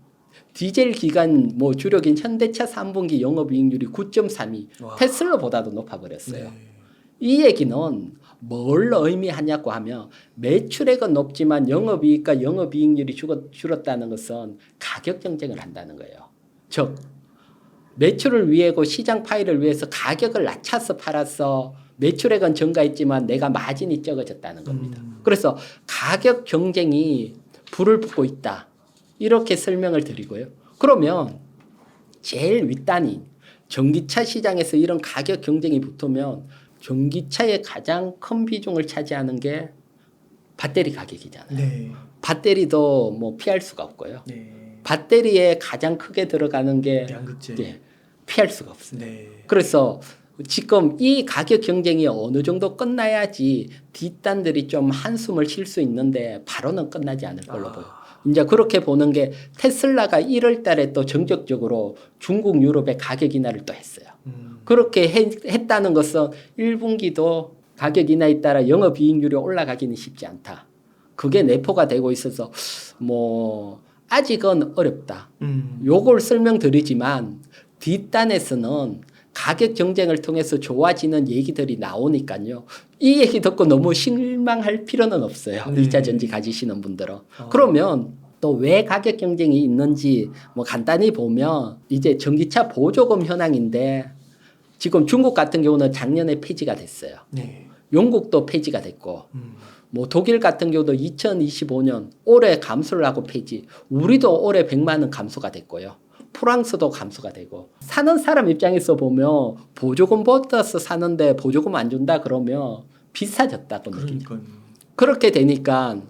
디젤 기관 뭐 주력인 현대차 3분기 영업이익률이 9.32, 테슬라보다도 높아버렸어요. 네. 이 얘기는 뭘 의미하냐고 하면 매출액은 높지만 영업이익과 영업이익률이 줄었다는 것은 가격 경쟁을 한다는 거예요. 즉 매출을 위해고 시장 파이를 위해서 가격을 낮춰서 팔아서 매출액은 증가했지만 내가 마진이 적어졌다는 겁니다. 그래서 가격 경쟁이 불을 붙고 있다. 이렇게 설명을 드리고요. 그러면 제일 윗단이 전기차 시장에서 이런 가격 경쟁이 붙으면 전기차의 가장 큰 비중을 차지하는 게 배터리 가격이잖아요. 네. 배터리도 뭐 피할 수가 없고요. 네. 배터리에 가장 크게 들어가는 게 양극재. 네, 피할 수가 없어요. 네. 그래서 지금 이 가격 경쟁이 어느 정도 끝나야지 뒷단들이 좀 한숨을 쉴 수 있는데 바로는 끝나지 않을 걸로 보여요. 이제 그렇게 보는 게 테슬라가 1월 달에 또 정적적으로 중국, 유럽의 가격 인하를 또 했어요. 그렇게 했다는 것은 1분기도 가격 인하에 따라 영업이익률이 올라가기는 쉽지 않다. 그게 내포가 되고 있어서 뭐 아직은 어렵다. 요걸 설명드리지만 뒷단에서는 가격 경쟁을 통해서 좋아지는 얘기들이 나오니까요. 이 얘기 듣고 너무 실망할 필요는 없어요. 네. 2차 전지 가지시는 분들은. 그러면 또 왜 가격 경쟁이 있는지 뭐 간단히 보면 이제 전기차 보조금 현황인데 지금 중국 같은 경우는 작년에 폐지가 됐어요. 네. 영국도 폐지가 됐고 뭐 독일 같은 경우도 2025년 올해 감소를 하고 폐지. 우리도 올해 100만 원 감소가 됐고요. 프랑스도 감소가 되고 사는 사람 입장에서 보면 보조금 받아서 사는데 보조금 안 준다 그러면 비싸졌다고 느끼죠. 그러니까요. 그렇게 되니까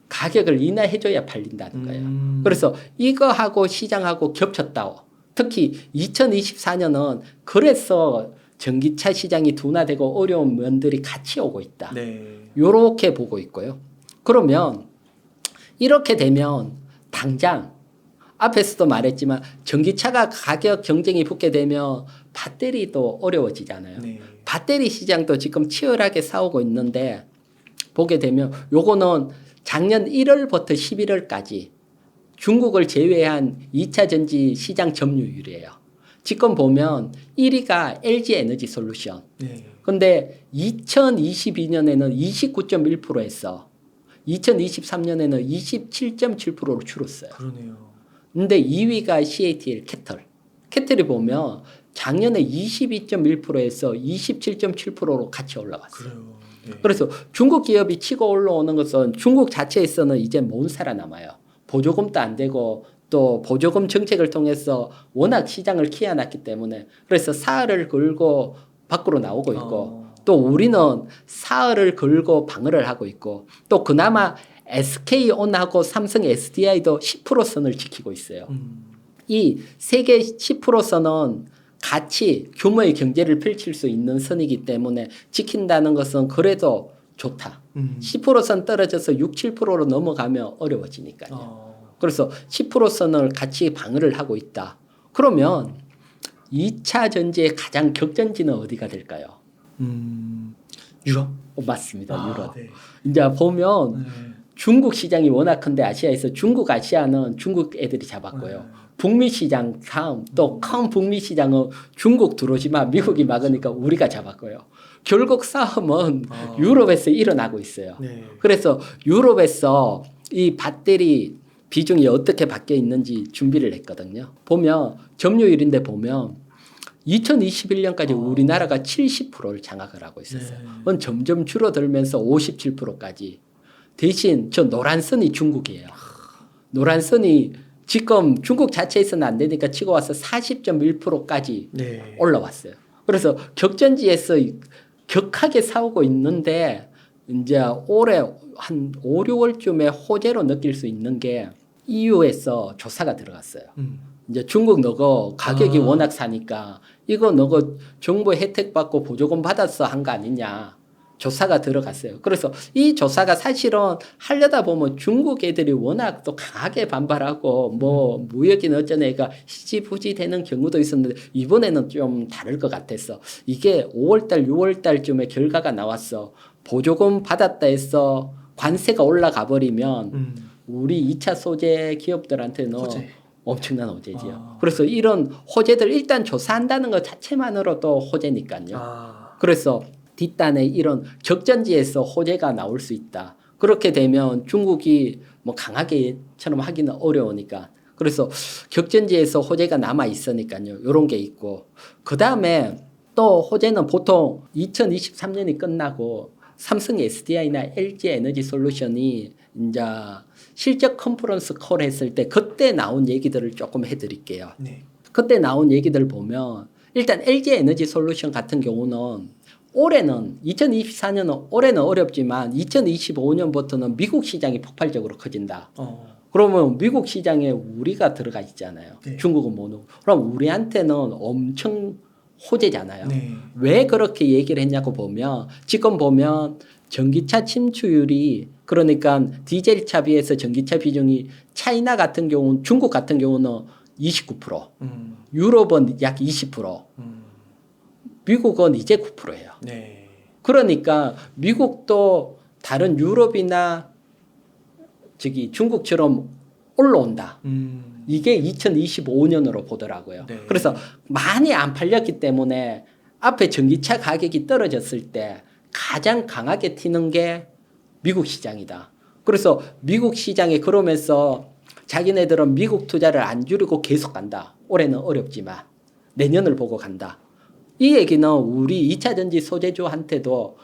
가격을 인하해줘야 팔린다는 거예요. 그래서 이거하고 시장하고 겹쳤다고. 특히 2024년은 그래서 전기차 시장이 둔화되고 어려운 면들이 같이 오고 있다. 네. 요렇게 보고 있고요. 그러면 이렇게 되면 당장 앞에서도 말했지만 전기차가 가격 경쟁이 붙게 되면 배터리도 어려워지잖아요. 네. 배터리 시장도 지금 치열하게 싸우고 있는데 보게 되면 요거는 작년 1월부터 11월까지 중국을 제외한 2차 전지 시장 점유율이에요. 지금 보면 1위가 LG 에너지 솔루션. 네. 근데 2022년에는 29.1%에서 2023년에는 27.7%로 줄었어요. 그러네요. 근데 2위가 CATL 캐틀. 캐틀이 보면 작년에 22.1%에서 27.7%로 같이 올라갔어요. 그래요. 네. 그래서 중국 기업이 치고 올라오는 것은 중국 자체에서는 이제 못 살아남아요. 보조금도 안 되고 또 보조금 정책을 통해서 워낙 시장을 키워놨기 때문에 그래서 사활을 걸고 밖으로 나오고 있고 또 우리는 사활을 걸고 방어를 하고 있고 또 그나마 SK온하고 삼성 SDI도 10% 선을 지키고 있어요. 이 세계 10% 선은 같이 규모의 경제를 펼칠 수 있는 선이기 때문에 지킨다는 것은 그래도 좋다. 10%선 떨어져서 6, 7%로 넘어가면 어려워지니까요. 그래서 10% 선을 같이 방어를 하고 있다. 그러면 2차 전지의 가장 격전지는 어디가 될까요? 유럽? 맞습니다. 유럽. 네. 이제 보면 네. 중국 시장이 워낙 큰데 아시아에서 중국 아시아는 중국 애들이 잡았고요. 북미 시장 다음 또 큰 북미 시장은 중국 들어오지만 미국이 막으니까 우리가 잡았고요. 결국 싸움은 유럽에서 일어나고 있어요. 네. 그래서 유럽에서 이 배터리 비중이 어떻게 바뀌어 있는지 준비를 했거든요. 보면 점유율인데 보면 2021년까지 우리나라가 70%를 장악을 하고 있었어요. 그건 점점 줄어들면서 57%까지. 대신 저 노란 선이 중국이에요. 노란 선이 지금 중국 자체에서는 안 되니까 치고 와서 40.1%까지 네. 올라왔어요. 그래서 격전지에서 격하게 싸우고 있는데 이제 올해 한 5, 6월쯤에 호재로 느낄 수 있는 게 EU에서 조사가 들어갔어요. 이제 중국 너거 가격이 워낙 사니까 이거 너거 정부 혜택 받고 보조금 받아서 한 거 아니냐. 조사가 들어갔어요. 그래서 이 조사가 사실은 하려다 보면 중국 애들이 워낙 또 강하게 반발하고 뭐 무역이나 어쩌네가 희지부지 되는 경우도 있었는데 이번에는 좀 다를 것 같아서 이게 5월달, 6월달쯤에 결과가 나왔어. 보조금 받았다 해서 관세가 올라가 버리면 우리 2차 소재 기업들한테는 엄청난 호재지요. 그래서 이런 호재들 일단 조사한다는 것 자체만으로도 호재니까요. 그래서 뒷단에 이런 격전지에서 호재가 나올 수 있다. 그렇게 되면 중국이 뭐 강하게처럼 하기는 어려우니까. 그래서 격전지에서 호재가 남아 있으니까요. 이런 게 있고. 그 다음에 또 호재는 보통 2023년이 끝나고 삼성 SDI나 LG 에너지 솔루션이 이제 실적 컨퍼런스 콜 했을 때 그때 나온 얘기들을 조금 해드릴게요. 네. 그때 나온 얘기들 보면 일단 LG 에너지 솔루션 같은 경우는 올해는 2024년은 올해는 어렵지만 2025년부터는 미국 시장이 폭발적으로 커진다. 그러면 미국 시장에 우리가 들어가 있잖아요. 네. 중국은 못 오고. 그럼 우리한테는 엄청 호재잖아요. 네. 왜 그렇게 얘기를 했냐고 보면 지금 보면 전기차 침투율이 그러니까 디젤차 비해서 전기차 비중이 차이나 같은 경우는 중국 같은 경우는 29%, 유럽은 약 20%, 미국은 이제 9%예요. 네. 그러니까 미국도 다른 유럽이나 저기 중국처럼 올라온다. 이게 2025년으로 보더라고요. 네. 그래서 많이 안 팔렸기 때문에 앞에 전기차 가격이 떨어졌을 때 가장 강하게 튀는 게 미국 시장이다. 그래서 미국 시장에 그러면서 자기네들은 미국 투자를 안 줄이고 계속 간다. 올해는 어렵지만 내년을 보고 간다. 이 얘기는 우리 2차 전지 소재주한테도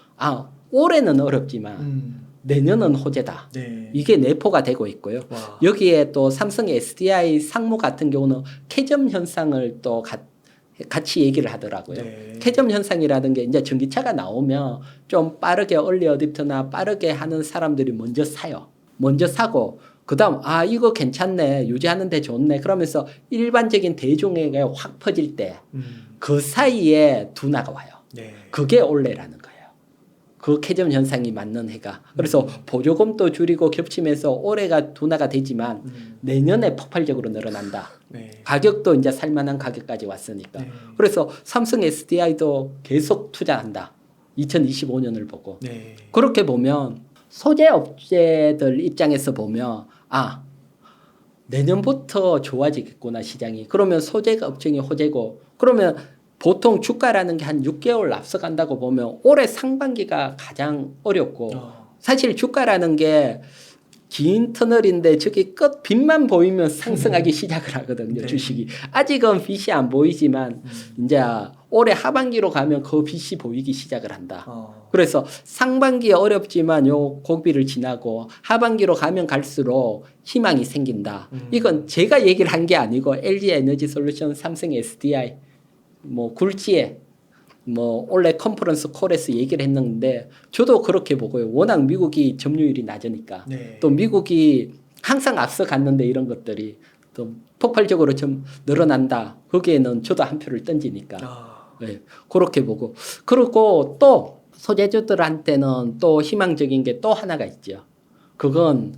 올해는 어렵지만 내년은 호재다. 네. 이게 내포가 되고 있고요. 여기에 또 삼성 SDI 상무 같은 경우는 캐점 현상을 또 같이 얘기를 하더라고요. 네. 캐점 현상이라는 게 이제 전기차가 나오면 좀 빠르게 얼리 어댑터나 빠르게 하는 사람들이 먼저 사요. 먼저 사고 그다음 이거 괜찮네. 유지하는데 좋네. 그러면서 일반적인 대중에게 확 퍼질 때 그 사이에 둔화가 와요. 네. 그게 올레라는 거예요. 그 캐점 현상이 맞는 해가. 그래서 보조금도 줄이고 겹치면서 올해가 둔화가 되지만 내년에 폭발적으로 늘어난다. 네. 가격도 이제 살만한 가격까지 왔으니까. 네. 그래서 삼성 SDI도 계속 투자한다. 2025년을 보고. 네. 그렇게 보면 소재 업체들 입장에서 보면 내년부터 좋아지겠구나 시장이. 그러면 소재가 업종이 호재고 그러면 보통 주가라는 게 한 6개월 앞서간다고 보면 올해 상반기가 가장 어렵고 사실 주가라는 게 긴 터널인데 저기 끝 빛만 보이면 상승하기 시작을 하거든요. 네. 주식이. 아직은 빛이 안 보이지만 이제 올해 하반기로 가면 그 빛이 보이기 시작을 한다. 그래서 상반기에 어렵지만 요 고비를 지나고 하반기로 가면 갈수록 희망이 생긴다. 이건 제가 얘기를 한 게 아니고 LG 에너지 솔루션, 삼성 SDI, 뭐 굴지에 원래 컨퍼런스 콜에서 얘기를 했는데 저도 그렇게 보고요. 워낙 미국이 점유율이 낮으니까 네. 또 미국이 항상 앞서 갔는데 이런 것들이 또 폭발적으로 좀 늘어난다. 거기에는 저도 한 표를 던지니까 네, 그렇게 보고 그리고 또 소재주들한테는 또 희망적인 게 또 하나가 있죠. 그건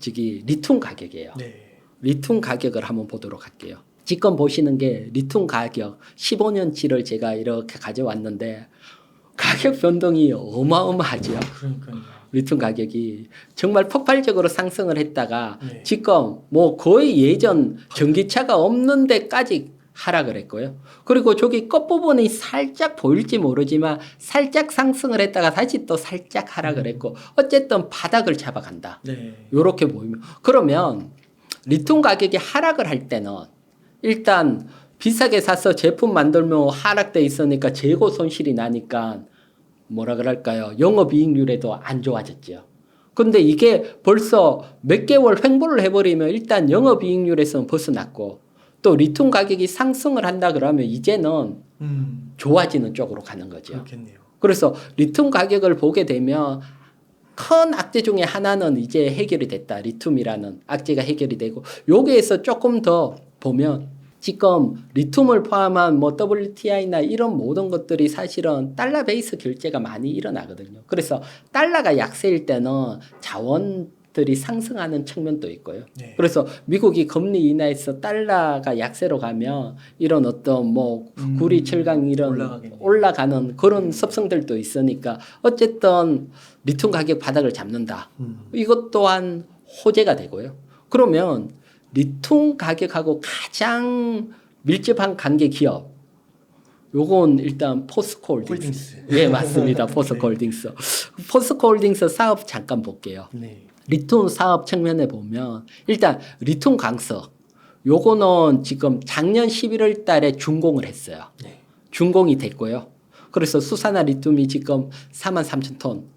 리튬 가격이에요. 네. 리튬 가격을 한번 보도록 할게요. 지금 보시는 게 리튬 가격 15년치를 제가 이렇게 가져왔는데 가격 변동이 어마어마하죠. 그러니까요. 리튬 가격이 정말 폭발적으로 상승을 했다가 네. 지금 뭐 거의 예전 전기차가 없는 데까지 하락을 했고요. 그리고 저기 끝부분이 살짝 보일지 모르지만 살짝 상승을 했다가 다시 또 살짝 하락을 했고 어쨌든 바닥을 잡아간다. 네. 이렇게 보이면 그러면 리튬 가격이 하락을 할 때는 일단 비싸게 사서 제품 만들면 하락돼 있으니까 재고 손실이 나니까 뭐라 그럴까요? 영업이익률에도 안 좋아졌죠. 근데 이게 벌써 몇 개월 횡보를 해버리면 일단 영업이익률에서는 벗어났고 또 리튬 가격이 상승을 한다 그러면 이제는 좋아지는 쪽으로 가는 거죠. 그렇겠네요. 그래서 리튬 가격을 보게 되면 큰 악재 중에 하나는 이제 해결이 됐다. 리튬이라는 악재가 해결이 되고 여기에서 조금 더 보면 지금 리튬을 포함한 뭐 WTI나 이런 모든 것들이 사실은 달러 베이스 결제가 많이 일어나거든요. 그래서 달러가 약세일 때는 자원들이 상승하는 측면도 있고요. 네. 그래서 미국이 금리 인하해서 달러가 약세로 가면 이런 어떤 뭐 구리, 철강 이런 올라가는 그런 습성들도 있으니까 어쨌든 리튬 가격 바닥을 잡는다. 이것 또한 호재가 되고요. 그러면 리튬 가격하고 가장 밀접한 관계 기업 요건 일단 포스코 홀딩스. 예, 맞습니다. 포스코 홀딩스. 포스코 홀딩스 사업 잠깐 볼게요. 네. 리튬 사업 측면에 보면 일단 리튬 강석 요거는 지금 작년 11월 달에 준공을 했어요. 네. 준공이 됐고요. 그래서 수산화 리튬이 지금 43,000톤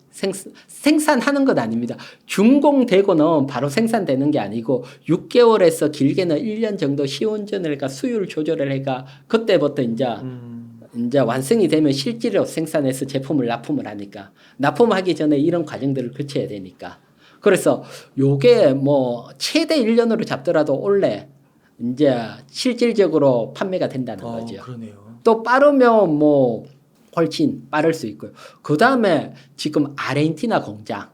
생산하는 건 아닙니다. 준공되고는 바로 생산되는 게 아니고 6개월에서 길게는 1년 정도 시운전을 해가 수율 조절을 해가 그때부터 이제 완성이 되면 실제로 생산해서 제품을 납품을 하니까 납품하기 전에 이런 과정들을 거쳐야 되니까 그래서 요게 뭐 최대 1년으로 잡더라도 올해 이제 실질적으로 판매가 된다는 거죠. 그러네요. 또 빠르면 뭐 훨씬 빠를 수 있고요. 그 다음에 지금 아르헨티나 공장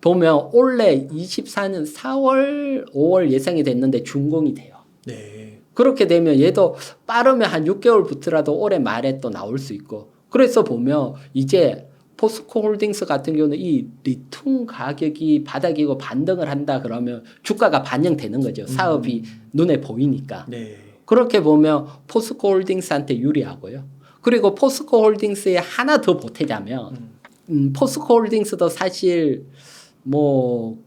보면 올해 24년 4월, 5월 예상이 됐는데 준공이 돼요. 네. 그렇게 되면 얘도 빠르면 한 6개월부터라도 올해 말에 또 나올 수 있고 그래서 보면 이제 포스코 홀딩스 같은 경우는 이 리튬 가격이 바닥이고 반등을 한다 그러면 주가가 반영되는 거죠. 사업이 눈에 보이니까. 네. 그렇게 보면 포스코 홀딩스한테 유리하고요. 그리고 포스코 홀딩스에 하나 더 보태자면 포스코 홀딩스도 사실 뭐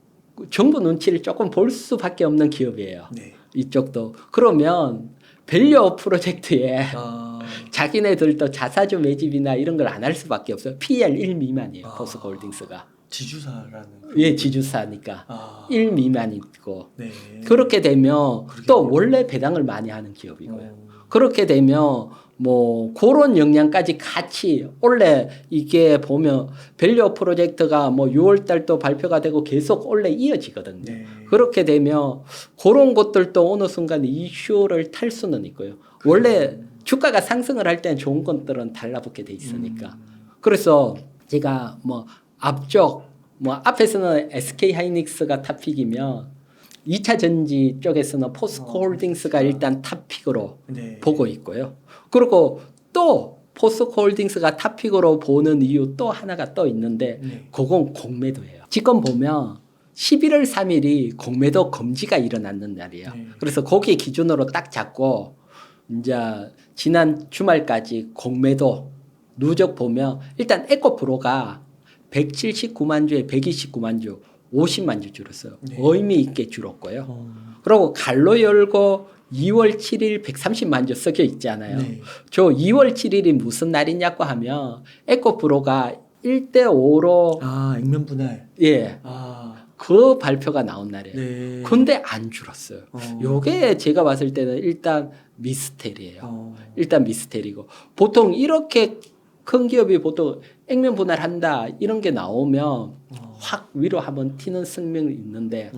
정부 눈치를 조금 볼 수밖에 없는 기업이에요. 네. 이쪽도. 그러면 밸류 프로젝트에 자기네들도 자사주 매집이나 이런 걸 안 할 수밖에 없어요. PL 1 미만이에요. 포스코 홀딩스가. 지주사라는. 예, 지주사니까 1 미만이고. 네. 그렇게 되면 또 원래 배당을 많이 하는 기업이고요. 그렇게 되면 뭐 그런 역량까지 같이 원래 이게 보면 밸류 프로젝트가 뭐 6월 달도 발표가 되고 계속 원래 이어지거든요. 네. 그렇게 되면 그런 것들도 어느 순간 이슈를 탈 수는 있고요. 원래 주가가 상승을 할 때는 좋은 것들은 달라붙게 돼 있으니까. 그래서 제가 뭐 앞쪽 뭐 앞에서는 SK 하이닉스가 탑픽이면 2차 전지 쪽에서는 포스코 홀딩스가 일단 탑픽으로 네. 보고 있고요. 그리고 또 포스코 홀딩스가 탑픽으로 보는 이유 또 하나가 또 있는데 네. 그건 공매도예요. 지금 보면 11월 3일이 공매도 금지가 일어났는 날이에요. 네. 그래서 거기 기준으로 딱 잡고 이제 지난 주말까지 공매도 누적 보면 일단 에코프로가 179만 주에 129만 주 50만 주 줄었어요. 네. 의미 있게 줄었고요. 그리고 갈로 열고 2월 7일 130만 주 섞여 있잖아요. 네. 저 2월 7일이 무슨 날이냐고 하면 에코프로가 1대5로 아, 액면 분할. 예, 아, 그 발표가 나온 날이에요. 네. 근데 안 줄었어요. 요게 제가 봤을 때는 일단 미스테리예요. 일단 미스테리고 보통 이렇게 큰 기업이 보통 액면 분할한다 이런 게 나오면 확 위로 한번 튀는 성명이 있는데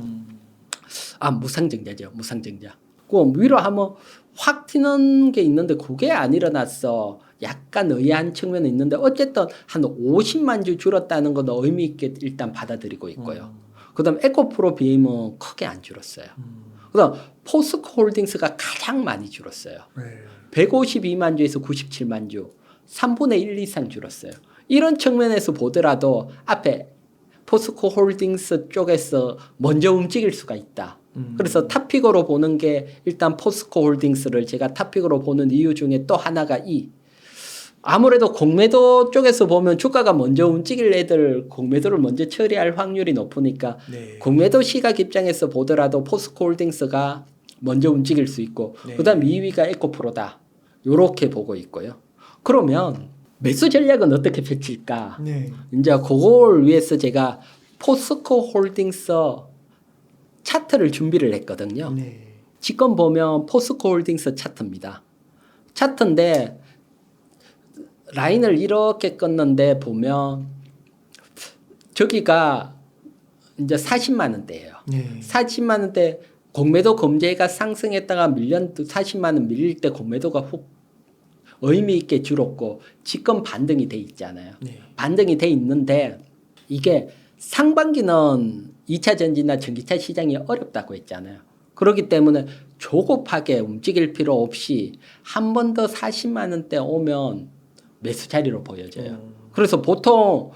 아 무상증자죠. 무상증자. 그 위로 한번 확 튀는 게 있는데 그게 안 일어났어. 약간 의아한 측면은 있는데 어쨌든 한 50만 주 줄었다는 건 의미 있게 일단 받아들이고 있고요. 그다음 에코프로 비임은 크게 안 줄었어요. 그다음 포스코 홀딩스가 가장 많이 줄었어요. 네. 152만 주에서 97만 주, 3분의 1 이상 줄었어요. 이런 측면에서 보더라도 앞에 포스코 홀딩스 쪽에서 먼저 움직일 수가 있다. 그래서 탑픽으로 보는 게 일단 포스코 홀딩스를 제가 탑픽으로 보는 이유 중에 또 하나가 아무래도 공매도 쪽에서 보면 주가가 먼저 움직일 애들 공매도를 먼저 처리할 확률이 높으니까 네. 공매도 시각 입장에서 보더라도 포스코 홀딩스가 먼저 움직일 수 있고 네. 그다음 2위가 에코프로다. 요렇게 보고 있고요. 그러면 매수 전략은 어떻게 펼칠까? 네. 이제 그걸 위해서 제가 포스코 홀딩스 차트를 준비를 했거든요. 네. 지금 보면 포스코 홀딩스 차트입니다. 차트인데 라인을 이렇게 껐는데 보면 저기가 이제 40만 원대예요. 네. 40만 원대 공매도 금제가 상승했다가 40만 원 밀릴 때 공매도가 훅 의미 있게 줄었고 지금 반등이 돼 있잖아요. 네. 반등이 돼 있는데 이게 상반기는 2차 전지나 전기차 시장이 어렵다고 했잖아요. 그렇기 때문에 조급하게 움직일 필요 없이 한 번 더 40만 원대 오면 매수 자리로 보여져요. 그래서 보통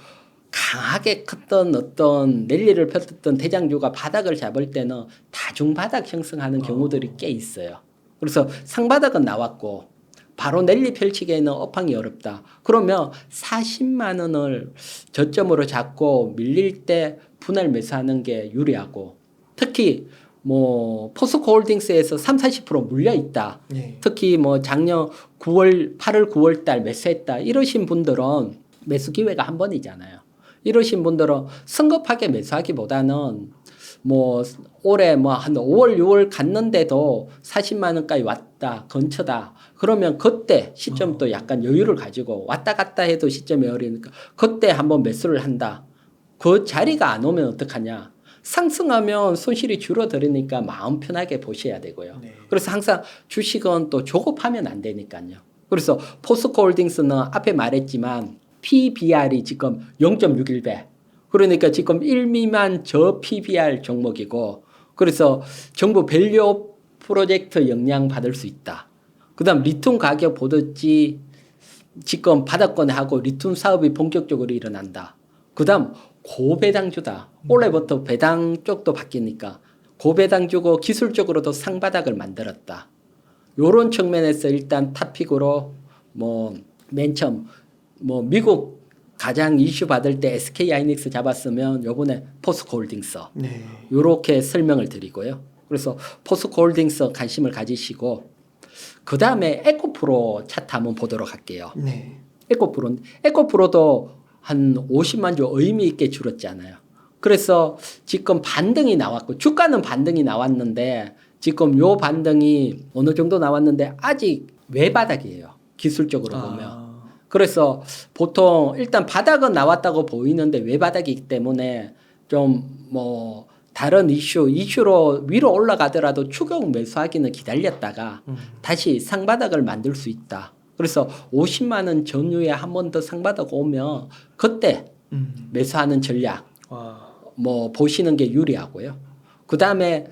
강하게 컸던 어떤 랠리를 펼쳤던 대장주가 바닥을 잡을 때는 다중바닥 형성하는 경우들이 꽤 있어요. 그래서 상바닥은 나왔고 바로 랠리 펼치기에는 업황이 어렵다. 그러면 40만 원을 저점으로 잡고 밀릴 때 분할 매수하는 게 유리하고 특히 뭐 포스코 홀딩스에서 30-40% 물려 있다. 네. 특히 뭐 작년 8월 9월 달 매수했다. 이러신 분들은 매수 기회가 한 번이잖아요. 이러신 분들은 성급하게 매수하기보다는 뭐 올해 뭐 한 5월 6월 갔는데도 40만 원까지 왔다. 근처다. 그러면 그때 시점도 약간 여유를 가지고 왔다 갔다 해도 시점이 어리니까 그때 한번 매수를 한다. 그 자리가 안 오면 어떡하냐? 상승하면 손실이 줄어들으니까 마음 편하게 보셔야 되고요. 네. 그래서 항상 주식은 또 조급하면 안 되니까요. 그래서 포스코 홀딩스는 앞에 말했지만 PBR이 지금 0.61배. 그러니까 지금 1 미만 저 PBR 종목이고 그래서 정부 밸류 프로젝트 영향 받을 수 있다. 그다음 리튬 가격 보듯이 지금 바닥권하고 리튬 사업이 본격적으로 일어난다. 그다음 고배당주다. 올해부터 배당 쪽도 바뀌니까 고배당주고 기술적으로도 상바닥을 만들었다. 요런 측면에서 일단 탑픽으로 뭐 맨 처음 뭐 미국 가장 이슈 받을 때 SK 하이닉스 잡았으면 요번에 포스코 홀딩스 네. 요렇게 설명을 드리고요. 그래서 포스코 홀딩스 관심을 가지시고 그 다음에 에코프로 차트 한번 보도록 할게요. 네. 에코프로도 한 50만 주 의미 있게 줄었잖아요. 그래서 지금 반등이 나왔고 주가는 반등이 나왔는데 지금 요 반등이 어느 정도 나왔는데 아직 외바닥이에요. 기술적으로 보면. 그래서 보통 일단 바닥은 나왔다고 보이는데 외바닥이기 때문에 좀 뭐 다른 이슈로 위로 올라가더라도 추격 매수하기는 기다렸다가 다시 상바닥을 만들 수 있다. 그래서 50만 원 전후에 한 번 더 상바닥 오면 그때 매수하는 전략 뭐 보시는 게 유리하고요. 그다음에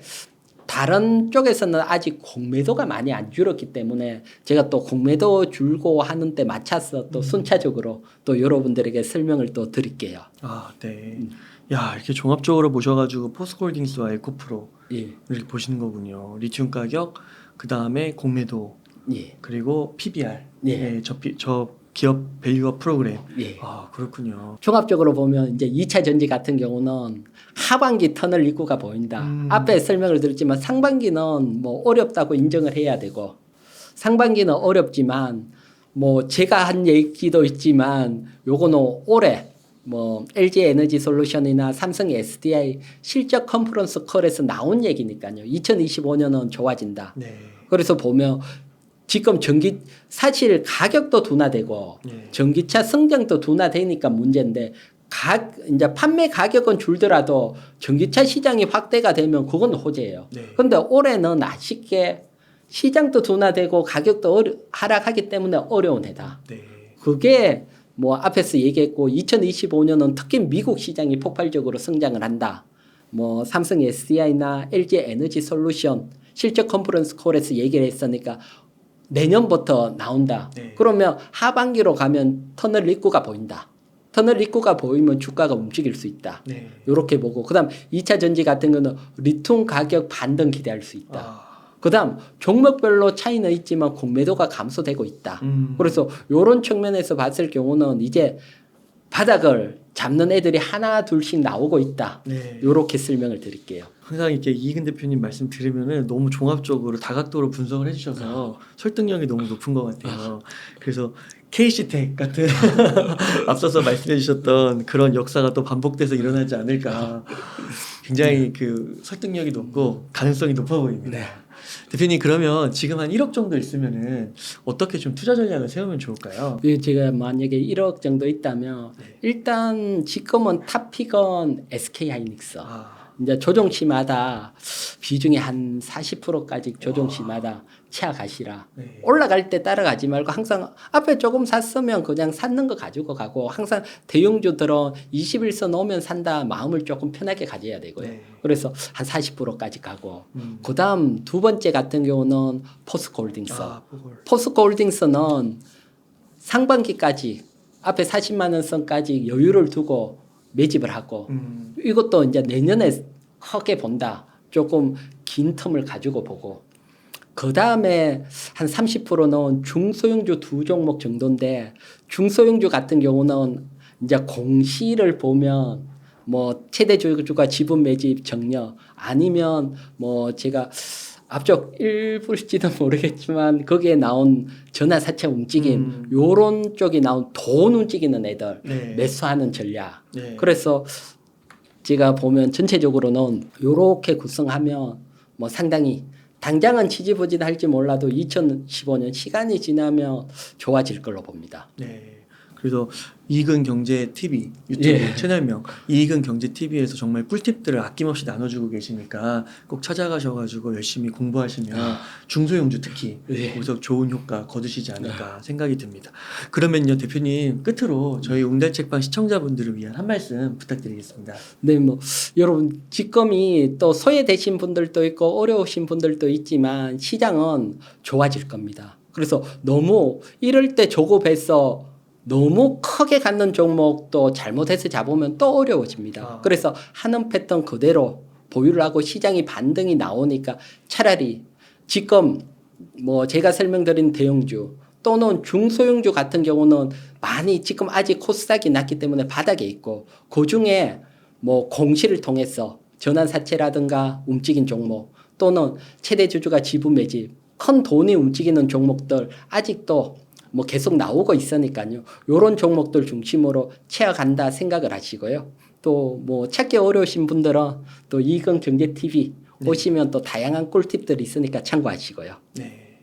다른 쪽에서는 아직 공매도가 많이 안 줄었기 때문에 제가 또 공매도 줄고 하는 때 맞춰서 또 순차적으로 또 여러분들에게 설명을 또 드릴게요. 네. 야, 이렇게 종합적으로 보셔가지고 포스코홀딩스와 에코프로를 이렇게 보시는 거군요. 리튬 가격, 그 다음에 공매도, 그리고 PBR, 저 기업 밸류업 프로그램. 그렇군요. 종합적으로 보면 이제 2차 전지 같은 경우는 하반기 터널 입구가 보인다. 앞에 설명을 드렸지만 상반기는 뭐 어렵다고 인정을 해야 되고 상반기는 어렵지만 뭐 제가 한 얘기도 있지만 요거는 올해 뭐 LG 에너지 솔루션이나 삼성 SDI 실적 컨퍼런스 콜에서 나온 얘기니까요. 2025년은 좋아진다. 그래서 보면 지금 사실 가격도 둔화되고 전기차 성장도 둔화되니까 문제인데 이제 판매 가격은 줄더라도 전기차 시장이 확대가 되면 그건 호재예요. 그런데 올해는 아쉽게 시장도 둔화되고 가격도 하락하기 때문에 어려운 해다. 그게 뭐 앞에서 얘기했고 2025년은 특히 미국 시장이 폭발적으로 성장을 한다. 뭐 삼성 SDI나 LG 에너지 솔루션 실적 컨퍼런스 콜에서 얘기를 했으니까 내년부터 나온다. 그러면 하반기로 가면 터널 입구가 보인다. 터널 입구가 보이면 주가가 움직일 수 있다. 이렇게 보고 그다음 2차 전지 같은 거는 리튬 가격 반등 기대할 수 있다. 그다음 종목별로 차이는 있지만 공매도가 감소되고 있다. 그래서 이런 측면에서 봤을 경우는 이제 바닥을 잡는 애들이 하나 둘씩 나오고 있다. 이렇게 설명을 드릴게요. 항상 이렇게 이익은 대표님 말씀 들으면은 너무 종합적으로 다각도로 분석을 해주셔서 설득력이 너무 높은 것 같아요. 그래서 KC텍 같은 앞서서 말씀해주셨던 그런 역사가 또 반복돼서 일어나지 않을까. 굉장히 그 설득력이 높고 가능성이 높아 보입니다. 대표님 그러면 지금 한 1억 정도 있으면은 어떻게 좀 투자 전략을 세우면 좋을까요? 제가 만약에 1억 정도 있다면 일단 지금은 탑픽은 SK하이닉스. 이제 조정치마다 비중이 한 40%까지 조정치마다 채워가시라. 올라갈 때 따라가지 말고 항상 앞에 조금 샀으면 그냥 샀는 거 가지고 가고 항상 대형주들은 21선 오면 산다 마음을 조금 편하게 가져야 되고요. 그래서 한 40%까지 가고 그 다음 두 번째 같은 경우는 포스코홀딩스. 포스코홀딩스는 상반기까지 앞에 40만 원 선까지 여유를 두고 매집을 하고 이것도 이제 내년에 크게 본다. 조금 긴 텀을 가지고 보고 그 다음에 한 30%는 중소형주 두 종목 정도인데 중소형주 같은 경우는 이제 공시를 보면 뭐 최대 주주가 지분 매집 정려 아니면 뭐 제가 앞쪽 일부일지도 모르겠지만 거기에 나온 전환사채 움직임 요런 쪽이 나온 돈 움직이는 애들 매수하는 전략. 그래서 제가 보면 전체적으로는 요렇게 구성하면 뭐 상당히 당장은 지지부진할지 몰라도 2015년 시간이 지나면 좋아질 걸로 봅니다. 그래서 이익은 경제 TV 유튜브 채널명 이익은 경제 TV에서 정말 꿀팁들을 아낌없이 나눠주고 계시니까 꼭 찾아가셔가지고 열심히 공부하시면 중소형주 특히 거기서 좋은 효과 거두시지 않을까 생각이 듭니다. 그러면요 대표님 끝으로 저희 웅달책방 시청자분들을 위한 한 말씀 부탁드리겠습니다. 네, 뭐 여러분 직검이 또 소외되신 분들도 있고 어려우신 분들도 있지만 시장은 좋아질 겁니다. 그래서 너무 이럴 때 조급해서 너무 크게 갖는 종목도 잘못해서 잡으면 또 어려워집니다. 그래서 하는 패턴 그대로 보유를 하고 시장이 반등이 나오니까 차라리 지금 뭐 제가 설명드린 대형주 또는 중소형주 같은 경우는 많이 지금 아직 코스닥이 낮기 때문에 바닥에 있고 그중에 뭐 공시를 통해서 전환사채라든가 움직인 종목 또는 최대 주주가 지분 매집 큰 돈이 움직이는 종목들 아직도 뭐 계속 나오고 있으니까요. 요런 종목들 중심으로 채워간다 생각을 하시고요. 또 뭐 찾기 어려우신 분들은 또 이익은 경제 TV 오시면 또 다양한 꿀팁들이 있으니까 참고하시고요.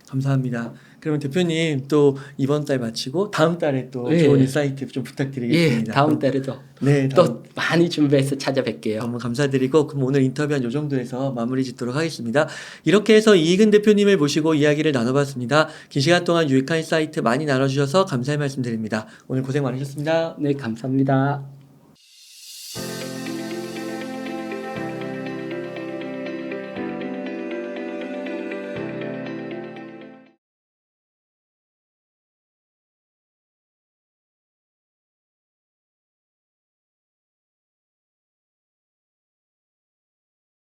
감사합니다. 그러면 대표님 또 이번 달 마치고 다음 달에 또 예. 좋은 인사이트 좀 예, 부탁드리겠습니다. 다음 달에도 네, 또 많이 준비해서 찾아뵐게요. 너무 감사드리고 그럼 오늘 인터뷰 한 요 정도에서 마무리 짓도록 하겠습니다. 이렇게 해서 이익은 대표님을 모시고 이야기를 나눠봤습니다. 긴 시간 동안 유익한 인사이트 많이 나눠주셔서 감사의 말씀드립니다. 오늘 고생 많으셨습니다. 네, 감사합니다.